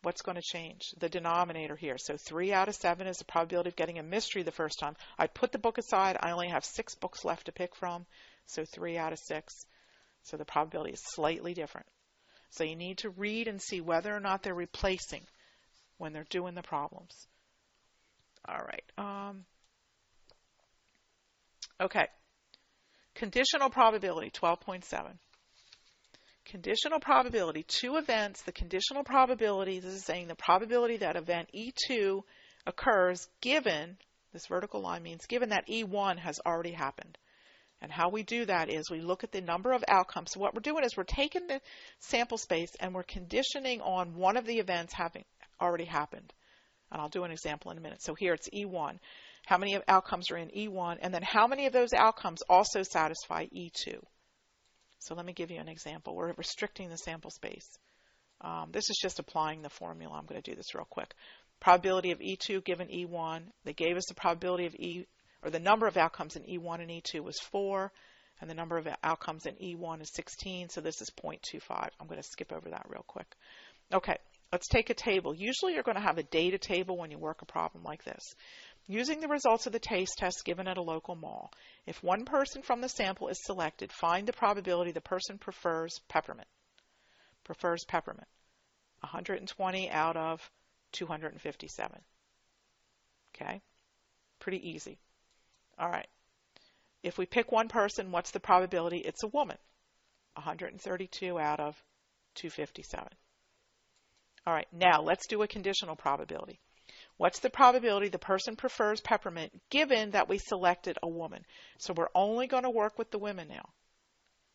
what's going to change? The denominator here. So 3 out of 7 is the probability of getting a mystery the first time. I put the book aside. I only have 6 books left to pick from, so 3 out of 6. So the probability is slightly different. So you need to read and see whether or not they're replacing when they're doing the problems. All right. Okay. Conditional probability, 12.7. Conditional probability, 2 events, the conditional probability, this is saying the probability that event E2 occurs given, this vertical line means given that E1 has already happened. And how we do that is we look at the number of outcomes. So what we're doing is we're taking the sample space and we're conditioning on one of the events having already happened. And I'll do an example in a minute. So here it's E1. How many outcomes are in E1? And then how many of those outcomes also satisfy E2? So let me give you an example. We're restricting the sample space. This is just applying the formula. I'm going to do this real quick. Probability of E2 given E1. They gave us the probability of the number of outcomes in E1 and E2 was 4, and the number of outcomes in E1 is 16, so this is 0.25. I'm going to skip over that real quick. Okay, let's take a table. Usually you're going to have a data table when you work a problem like this. Using the results of the taste test given at a local mall, if one person from the sample is selected, find the probability the person prefers peppermint. 120 out of 257. Okay, pretty easy. All right. If we pick one person, what's the probability it's a woman? 132 out of 257. All right, now let's do a conditional probability. What's the probability the person prefers peppermint given that we selected a woman? So we're only going to work with the women now.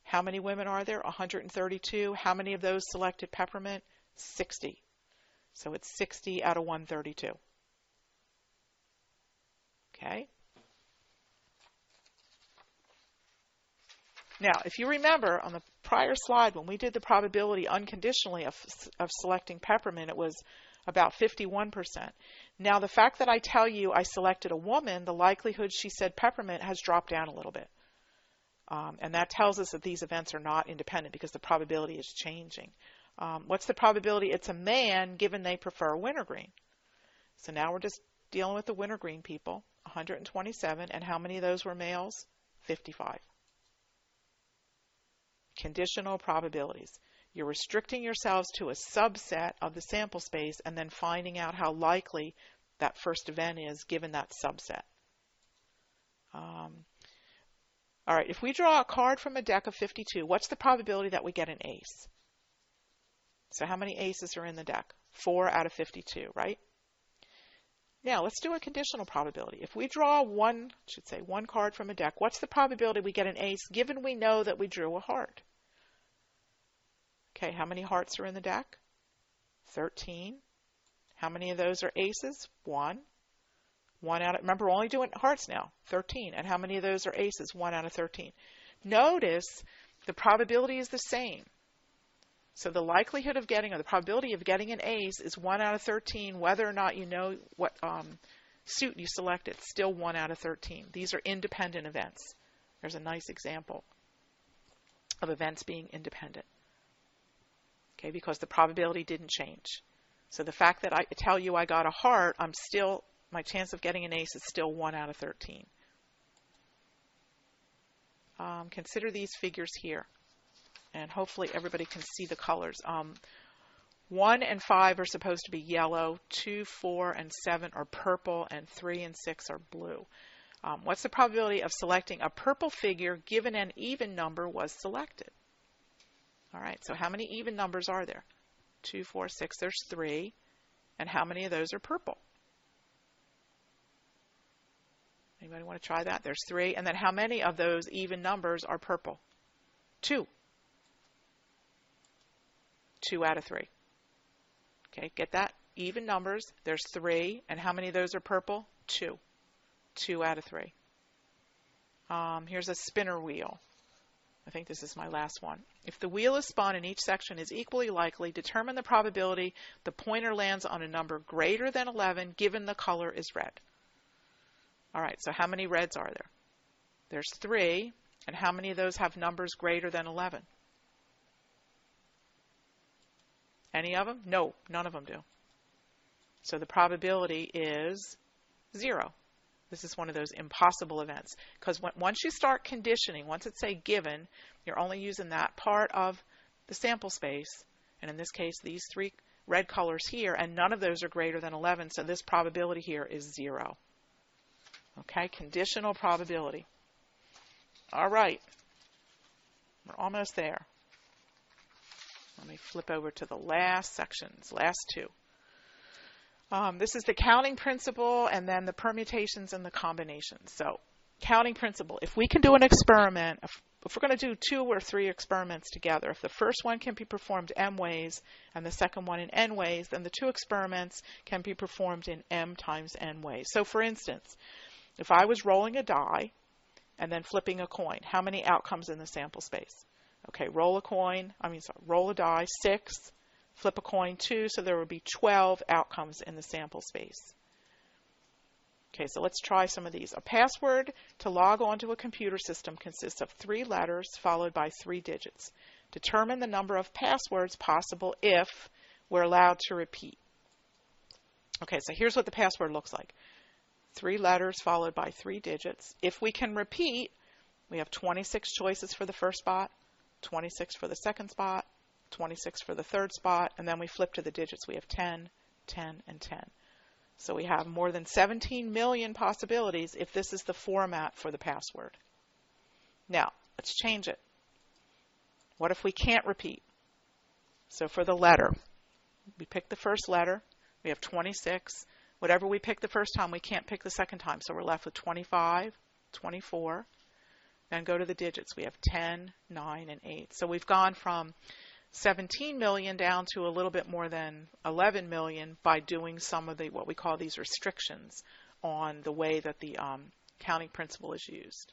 How many women are there? 132. How many of those selected peppermint? 60. So it's 60 out of 132. Okay. Now, if you remember on the prior slide when we did the probability unconditionally of selecting peppermint, it was about 51%. Now, the fact that I tell you I selected a woman, the likelihood she said peppermint has dropped down a little bit. And that tells us that these events are not independent because the probability is changing. What's the probability it's a man given they prefer wintergreen? So now we're just dealing with the wintergreen people, 127, and how many of those were males? 55. Conditional probabilities. You're restricting yourselves to a subset of the sample space and then finding out how likely that first event is given that subset. All right, if we draw a card from a deck of 52, what's the probability that we get an ace? So how many aces are in the deck? 4 out of 52, right? Now, let's do a conditional probability. If we draw one card from a deck, what's the probability we get an ace given we know that we drew a heart? Okay, how many hearts are in the deck? 13. How many of those are aces? 1. Remember, we're only doing hearts now, 13. And how many of those are aces? 1 out of 13. Notice the probability is the same. So the likelihood of getting, or the probability of getting an ace is 1 out of 13, whether or not you know what suit you selected. Still 1 out of 13. These are independent events. There's a nice example of events being independent. Okay, because the probability didn't change. So the fact that I tell you I got a heart, my chance of getting an ace is still 1 out of 13. Consider these figures here. And hopefully everybody can see the colors. 1 and 5 are supposed to be yellow, 2, 4, and 7 are purple, and 3 and 6 are blue. What's the probability of selecting a purple figure given an even number was selected? All right, so how many even numbers are there? 2, 4, 6, there's 3. And how many of those are purple? Anybody want to try that? There's 3. And then how many of those even numbers are purple? 2. 2 out of 3. Okay, get that? Even numbers, there's 3. And how many of those are purple? 2. 2 out of 3. Here's a spinner wheel. I think this is my last one. If the wheel is spun and each section is equally likely, determine the probability the pointer lands on a number greater than 11 given the color is red. All right, so how many reds are there? There's 3. And how many of those have numbers greater than 11? Any of them? No, none of them do. So the probability is 0. This is one of those impossible events. Because once you start conditioning, once it's a given, you're only using that part of the sample space. And in this case, these 3 red colors here, and none of those are greater than 11. So this probability here is 0. Okay, conditional probability. All right, we're almost there. Let me flip over to the last sections, last 2. This is the counting principle and then the permutations and the combinations. So counting principle, if we can do an experiment, if we're going to do 2 or 3 experiments together, if the first one can be performed m ways and the second one in n ways, then the 2 experiments can be performed in m times n ways. So for instance, if I was rolling a die and then flipping a coin, how many outcomes in the sample space? Okay, roll a die, 6, flip a coin, 2, so there would be 12 outcomes in the sample space. Okay, so let's try some of these. A password to log on to a computer system consists of 3 letters followed by 3 digits. Determine the number of passwords possible if we're allowed to repeat. Okay, so here's what the password looks like. 3 letters followed by 3 digits. If we can repeat, we have 26 choices for the first spot, 26 for the second spot, 26 for the third spot, and then we flip to the digits. We have 10, 10, and 10. So we have more than 17 million possibilities if this is the format for the password. Now, let's change it. What if we can't repeat? So for the letter, we pick the first letter. We have 26. Whatever we pick the first time, we can't pick the second time. So we're left with 25, 24. Then go to the digits. We have 10, 9, and 8. So we've gone from 17 million down to a little bit more than 11 million by doing some of what we call these restrictions on the way that the counting principle is used.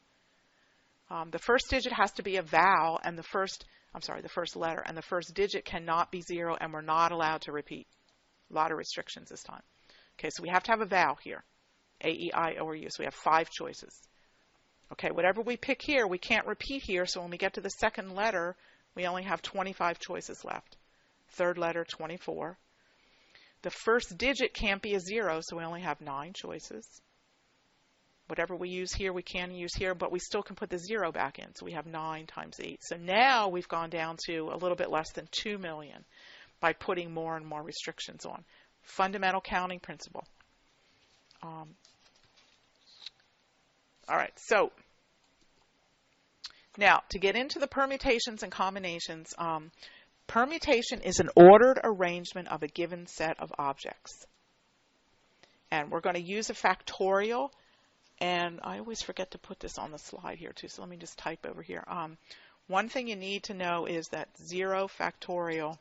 The first digit has to be a vowel, and the first letter, and the first digit cannot be 0, and we're not allowed to repeat. A lot of restrictions this time. Okay, so we have to have a vowel here. A, E, I, O, or U. So we have 5 choices. Okay, whatever we pick here, we can't repeat here, so when we get to the second letter, we only have 25 choices left. Third letter, 24. The first digit can't be a 0, so we only have 9 choices. Whatever we use here, we can use here, but we still can put the 0 back in, so we have 9 times 8. So now we've gone down to a little bit less than 2 million by putting more and more restrictions on. Fundamental counting principle. All right, so now to get into the permutations and combinations, Permutation is an ordered arrangement of a given set of objects. And we're going to use a factorial. And I always forget to put this on the slide here too, so let me just type over here. One thing you need to know is that 0 factorial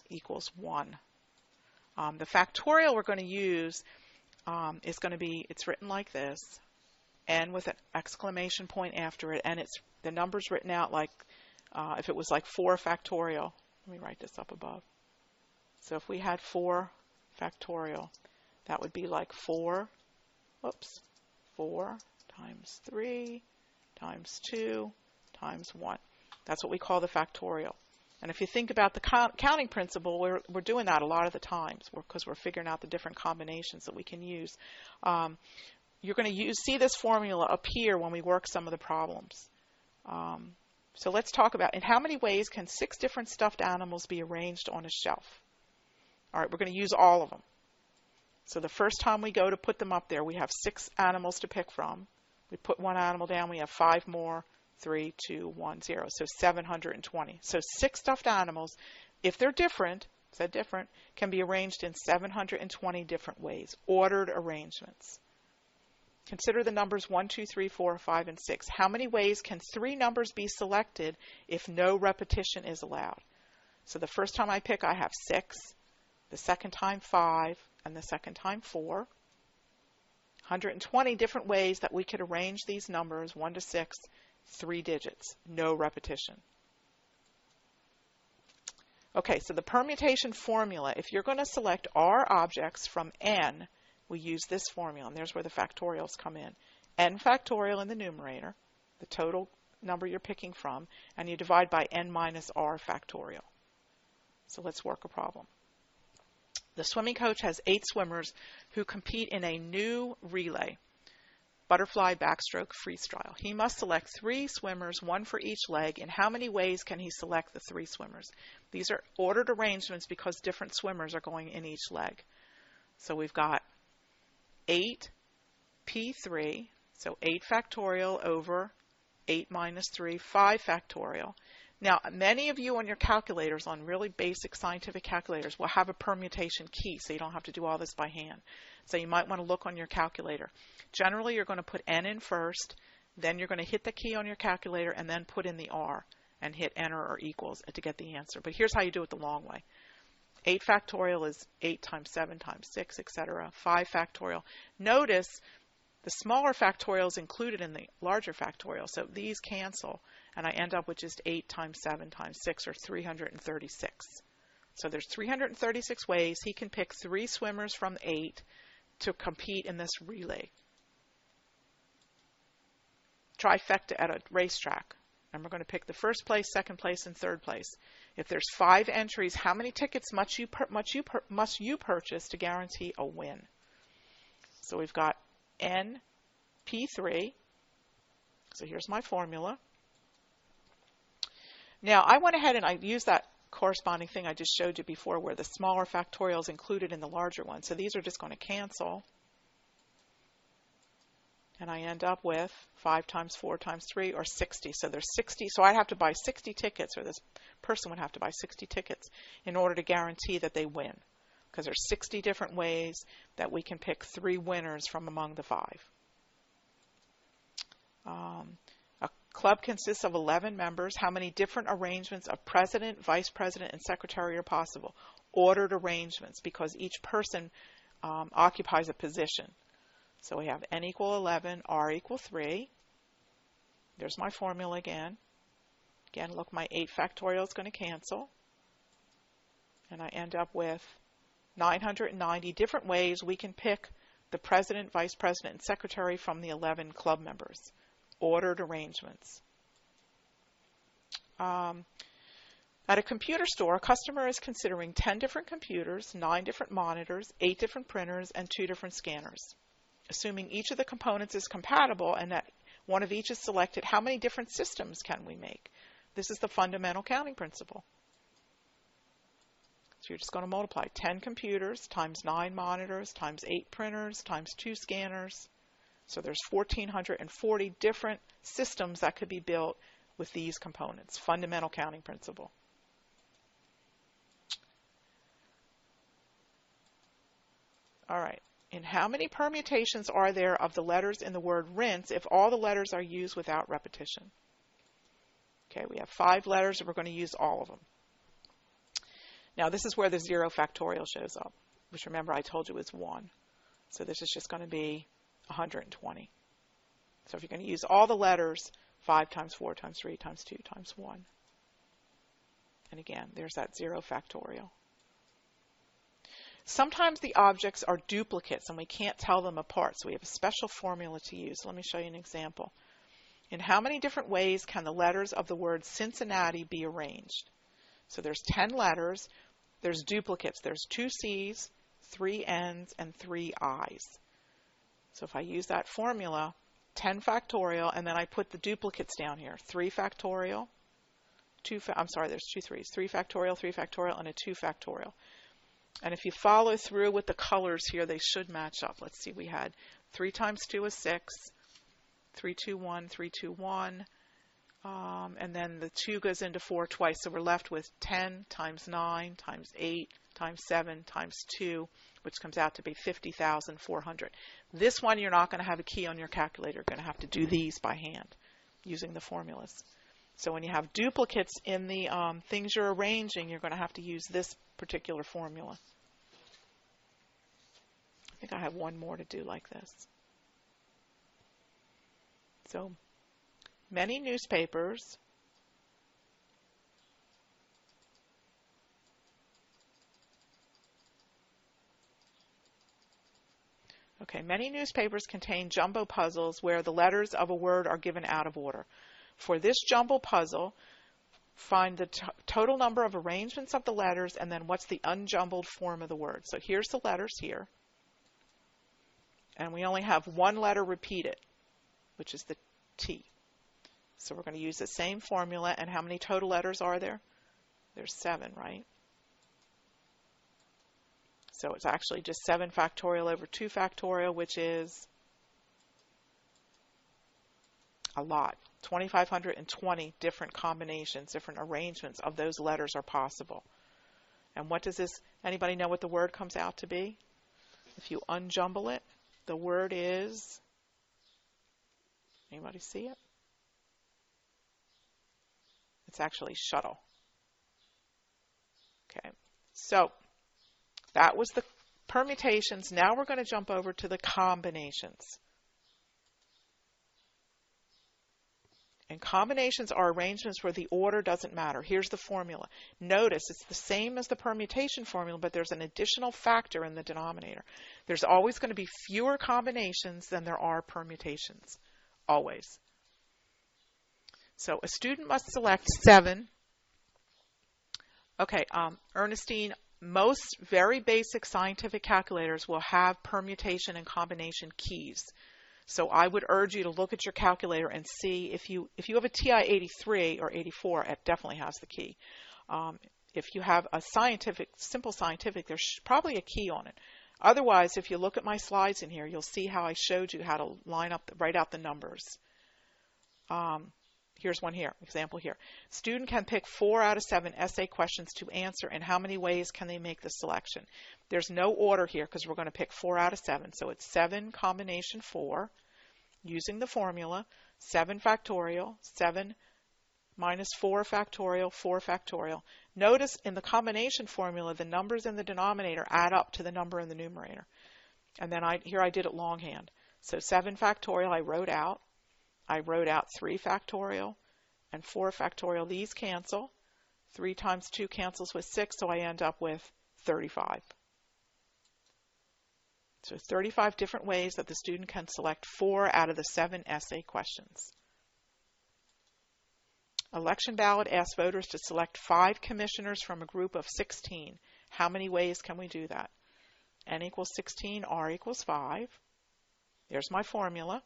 equals 1. The factorial we're going to use is going to be, it's written like this, n with an exclamation point after it, and the number's written out like, if it was like 4 factorial. Let me write this up above. So if we had 4 factorial, that would be like 4 times 3 times 2 times 1. That's what we call the factorial. And if you think about the counting principle, we're doing that a lot of the times because we're figuring out the different combinations that we can use. You're going to see this formula appear when we work some of the problems. So let's talk about in how many ways can 6 different stuffed animals be arranged on a shelf? All right, we're going to use all of them. So the first time we go to put them up there, we have 6 animals to pick from. We put 1 animal down, we have 5 more, 3, 2, 1, 0. So 720. So 6 stuffed animals, if they're different, can be arranged in 720 different ways, ordered arrangements. Consider the numbers 1, 2, 3, 4, 5, and 6. How many ways can 3 numbers be selected if no repetition is allowed? So the first time I pick, I have 6. The second time, 5. And the second time, 4. 120 different ways that we could arrange these numbers, 1 to 6, 3 digits, no repetition. Okay, so the permutation formula, if you're going to select R objects from n, we use this formula, and there's where the factorials come in. N factorial in the numerator, the total number you're picking from, and you divide by n minus R factorial. So let's work a problem. The swimming coach has 8 swimmers who compete in a new relay, butterfly, backstroke, freestyle. He must select 3 swimmers, 1 for each leg. In how many ways can he select the 3 swimmers? These are ordered arrangements because different swimmers are going in each leg. So we've got 8 P3, so 8 factorial over 8 minus 3, 5 factorial. Now, many of you on your calculators, on really basic scientific calculators, will have a permutation key, so you don't have to do all this by hand. So you might want to look on your calculator. Generally, you're going to put n in first, then you're going to hit the key on your calculator, and then put in the R and hit enter or equals to get the answer. But here's how you do it the long way. 8 factorial is 8 times 7 times 6, etc. 5 factorial. Notice the smaller factorial is included in the larger factorial, so these cancel. And I end up with just 8 times 7 times 6, or 336. So there's 336 ways he can pick 3 swimmers from 8 to compete in this relay. Trifecta at a racetrack. And we're going to pick the first place, second place, and third place. If there's 5 entries, how many tickets must you purchase to guarantee a win? So we've got N P3. So here's my formula. Now, I went ahead and I used that corresponding thing I just showed you before where the smaller factorial is included in the larger one. So these are just going to cancel. And I end up with 5 times 4 times 3, or 60. So there's 60. So I'd have to buy 60 tickets, or this person would have to buy 60 tickets in order to guarantee that they win. Because there's 60 different ways that we can pick 3 winners from among the 5. A club consists of 11 members. How many different arrangements of president, vice president, and secretary are possible? Ordered arrangements, because each person occupies a position. So we have n equal 11, r equal 3. There's my formula again. Again, look, my 8 factorial is going to cancel. And I end up with 990 different ways we can pick the president, vice president, and secretary from the 11 club members. Ordered arrangements. At a computer store, a customer is considering 10 different computers, 9 different monitors, 8 different printers, and 2 different scanners. Assuming each of the components is compatible and that one of each is selected, how many different systems can we make? This is the fundamental counting principle. So you're just going to multiply 10 computers times 9 monitors times 8 printers times 2 scanners. So there's 1,440 different systems that could be built with these components. Fundamental counting principle. All right. And how many permutations are there of the letters in the word rinse if all the letters are used without repetition? Okay, we have 5 letters and we're going to use all of them. Now this is where the 0 factorial shows up, which remember I told you is 1. So this is just going to be 120. So if you're going to use all the letters, 5 times 4 times 3 times 2 times 1. And again, there's that 0 factorial. Sometimes the objects are duplicates and we can't tell them apart, so we have a special formula to use. Let me show you an example. In how many different ways can the letters of the word Cincinnati be arranged? So there's 10 letters, there's duplicates, there's 2 C's, 3 N's, and 3 I's. So if I use that formula, 10 factorial, and then I put the duplicates down here, 3 factorial, there's 2 3's, 3 factorial, 3 factorial, and a 2 factorial. And if you follow through with the colors here, they should match up. Let's see, we had 3 times 2 is 6, 3 2 1, 3 2 1, and then the 2 goes into 4 twice, so we're left with 10 times 9 times 8 times 7 times 2, which comes out to be 50,400. This one you're not going to have a key on your calculator. You're going to have to do these by hand using the formulas. So when you have duplicates in the things you're arranging, you're going to have to use this particular formula. I think I have one more to do like this. So many newspapers many newspapers contain jumbo puzzles where the letters of a word are given out of order. For this jumbo puzzle, find the total number of arrangements of the letters and then what's the unjumbled form of the word. So here's the letters here. And we only have one letter repeated, which is the T. So we're going to use the same formula. And how many total letters are there? There's 7, right? So it's actually just 7 factorial over 2 factorial, which is a lot. 2,520 different combinations, different arrangements of those letters are possible. And what does this, anybody know what the word comes out to be? If you unjumble it, the word is, anybody see it? It's actually shuttle. Okay, so that was the permutations. Now we're going to jump over to the combinations. And combinations are arrangements where the order doesn't matter. Here's the formula. Notice it's the same as the permutation formula, but there's an additional factor in the denominator. There's always going to be fewer combinations than there are permutations. Always. So a student must select 7. Okay, Ernestine, most very basic scientific calculators will have permutation and combination keys. So I would urge you to look at your calculator and see if you have a TI 83 or 84, it definitely has the key. If you have a simple scientific, there's probably a key on it. Otherwise, if you look at my slides in here, you'll see how I showed you how to write out the numbers. Here's one here, example here. Student can pick 4 out of 7 essay questions to answer, and how many ways can they make the selection? There's no order here because we're going to pick 4 out of 7. So it's 7 combination 4 using the formula, 7 factorial, 7 minus 4 factorial, 4 factorial. Notice in the combination formula, the numbers in the denominator add up to the number in the numerator. And then here I did it longhand. So 7 factorial I wrote out. I wrote out 3 factorial and 4 factorial. These cancel. 3 times 2 cancels with 6, so I end up with 35. So 35 different ways that the student can select 4 out of the 7 essay questions. Election ballot asks voters to select 5 commissioners from a group of 16. How many ways can we do that? N equals 16, R equals 5. There's my formula.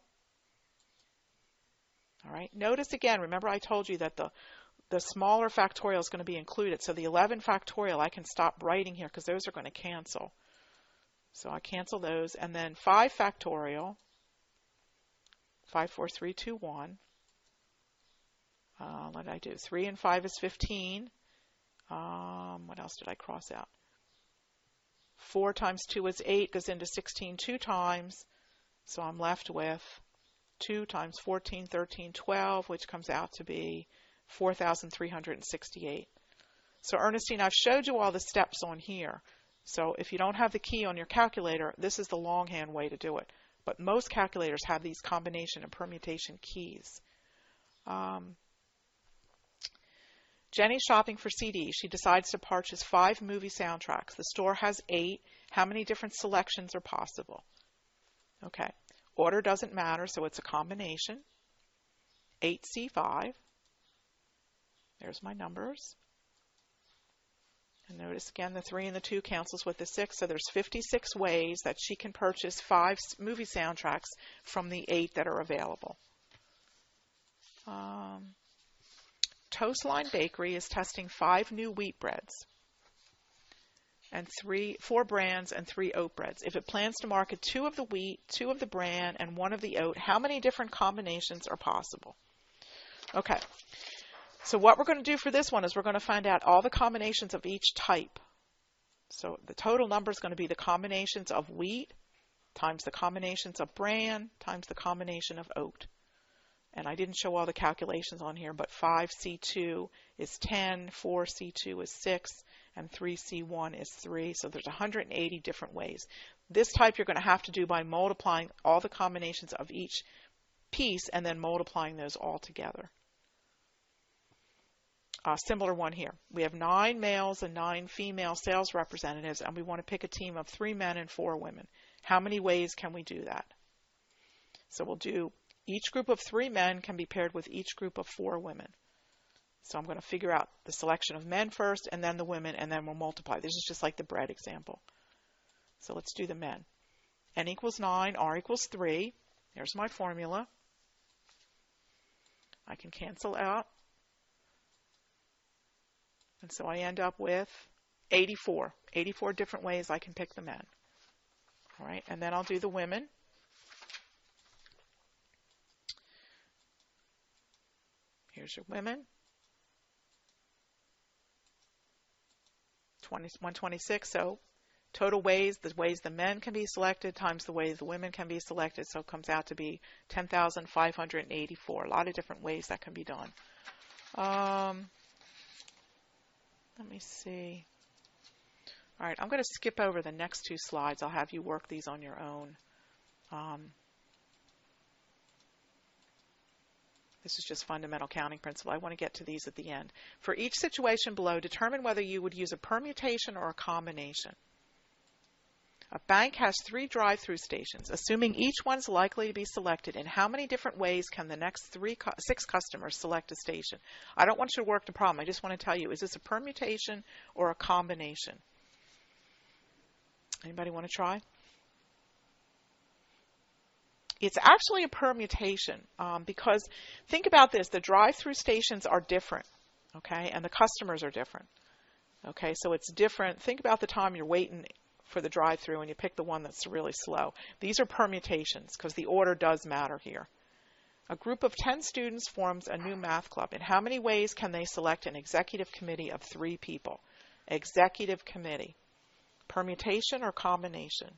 All right. Notice again, remember I told you that the smaller factorial is going to be included. So the 11 factorial, I can stop writing here because those are going to cancel. So I cancel those. And then 5 factorial, 5, 4, 3, 2, 1. What did I do? 3 and 5 is 15. What else did I cross out? 4 times 2 is 8, goes into 16 2 times. So I'm left with 2 times 14, 13, 12, which comes out to be 4,368. So Ernestine, I've showed you all the steps on here. So if you don't have the key on your calculator, this is the longhand way to do it. But most calculators have these combination and permutation keys. Jenny's shopping for CDs. She decides to purchase 5 movie soundtracks. The store has 8. How many different selections are possible? Okay. Order doesn't matter, so it's a combination. 8C5. There's my numbers. And notice again the 3 and the 2 cancels with the 6, so there's 56 ways that she can purchase 5 movie soundtracks from the 8 that are available. Toastline Bakery is testing 5 new wheat breads and 4 brands and 3 oat breads. If it plans to market 2 of the wheat, 2 of the bran, and 1 of the oat, how many different combinations are possible? Okay. So what we're going to do for this one is we're going to find out all the combinations of each type. So the total number is going to be the combinations of wheat times the combinations of bran times the combination of oat. And I didn't show all the calculations on here, but 5C2 is 10, 4C2 is 6, and 3C1 is 3. So there's 180 different ways. This type you're going to have to do by multiplying all the combinations of each piece and then multiplying those all together. Similar one here. We have 9 males and 9 female sales representatives, and we want to pick a team of 3 men and 4 women. How many ways can we do that? So we'll do each group of 3 men can be paired with each group of 4 women. So I'm going to figure out the selection of men first, and then the women, and then we'll multiply. This is just like the bread example. So let's do the men. N equals 9, R equals 3. There's my formula. I can cancel out. And so I end up with 84 different ways I can pick the men. All right, and then I'll do the women. Here's your women. 126, so total ways, the ways the men can be selected times the ways the women can be selected, so it comes out to be 10,584. A lot of different ways that can be done. Let me see. All right, I'm going to skip over the next 2 slides. I'll have you work these on your own. This is just fundamental counting principle. I want to get to these at the end. For each situation below, determine whether you would use a permutation or a combination. A bank has 3 drive-through stations. Assuming each one's likely to be selected, in how many different ways can the next 6 customers select a station? I don't want you to work the problem. I just want to tell you, is this a permutation or a combination? Anybody want to try? It's actually a permutation because think about this. The drive-through stations are different, okay, and the customers are different. Okay, so it's different. Think about the time you're waiting for the drive-through and you pick the one that's really slow. These are permutations because the order does matter here. A group of 10 students forms a new math club. In how many ways can they select an executive committee of 3 people? Executive committee. Permutation or combination?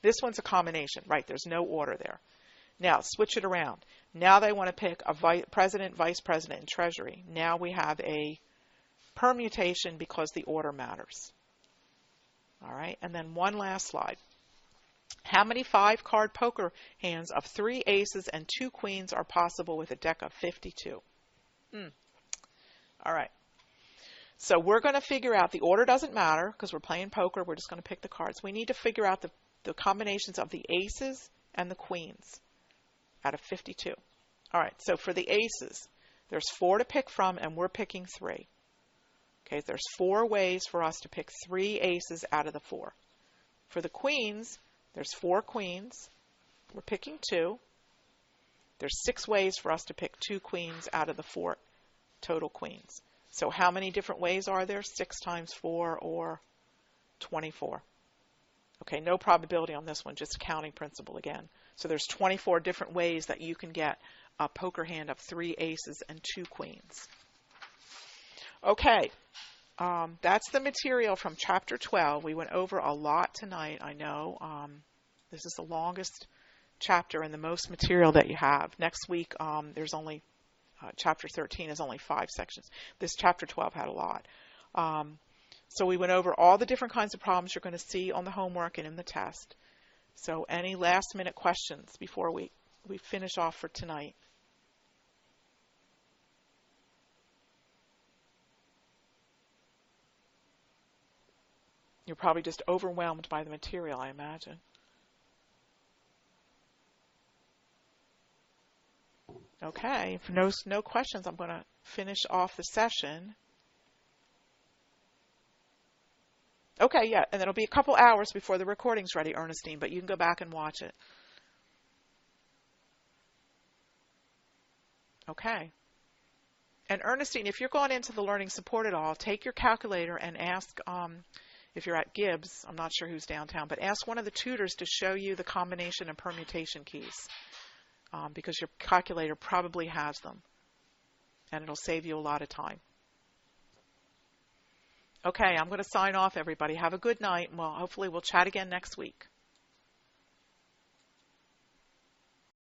This one's a combination, right? There's no order there. Now, switch it around. Now they want to pick a president, vice president, and treasury. Now we have a permutation because the order matters. All right, and then one last slide. How many 5-card poker hands of 3 aces and 2 queens are possible with a deck of 52? All right. So we're going to figure out, the order doesn't matter because we're playing poker. We're just going to pick the cards. We need to figure out the combinations of the aces and the queens out of 52. All right, so for the aces, there's 4 to pick from, and we're picking 3. Okay, there's 4 ways for us to pick 3 aces out of the 4. For the queens, there's 4 queens. We're picking 2. There's 6 ways for us to pick 2 queens out of the 4 total queens. So how many different ways are there? 6 times 4 or 24. Okay, no probability on this one, just counting principle again. So there's 24 different ways that you can get a poker hand of 3 aces and 2 queens. Okay, That's the material from Chapter 12. We went over a lot tonight, I know. This is the longest chapter and the most material that you have. Next week, there's only, Chapter 13 is only 5 sections. This Chapter 12 had a lot. So we went over all the different kinds of problems you're going to see on the homework and in the test. So any last minute questions before we finish off for tonight? You're probably just overwhelmed by the material, I imagine. Okay, if no questions, I'm going to finish off the session. Okay, yeah, and it'll be a couple hours before the recording's ready, Ernestine, but you can go back and watch it. Okay. And Ernestine, if you're going into the learning support at all, take your calculator and ask, if you're at Gibbs, I'm not sure who's downtown, but ask one of the tutors to show you the combination and permutation keys, because your calculator probably has them, and it'll save you a lot of time. Okay, I'm going to sign off, everybody. Have a good night, and hopefully we'll chat again next week.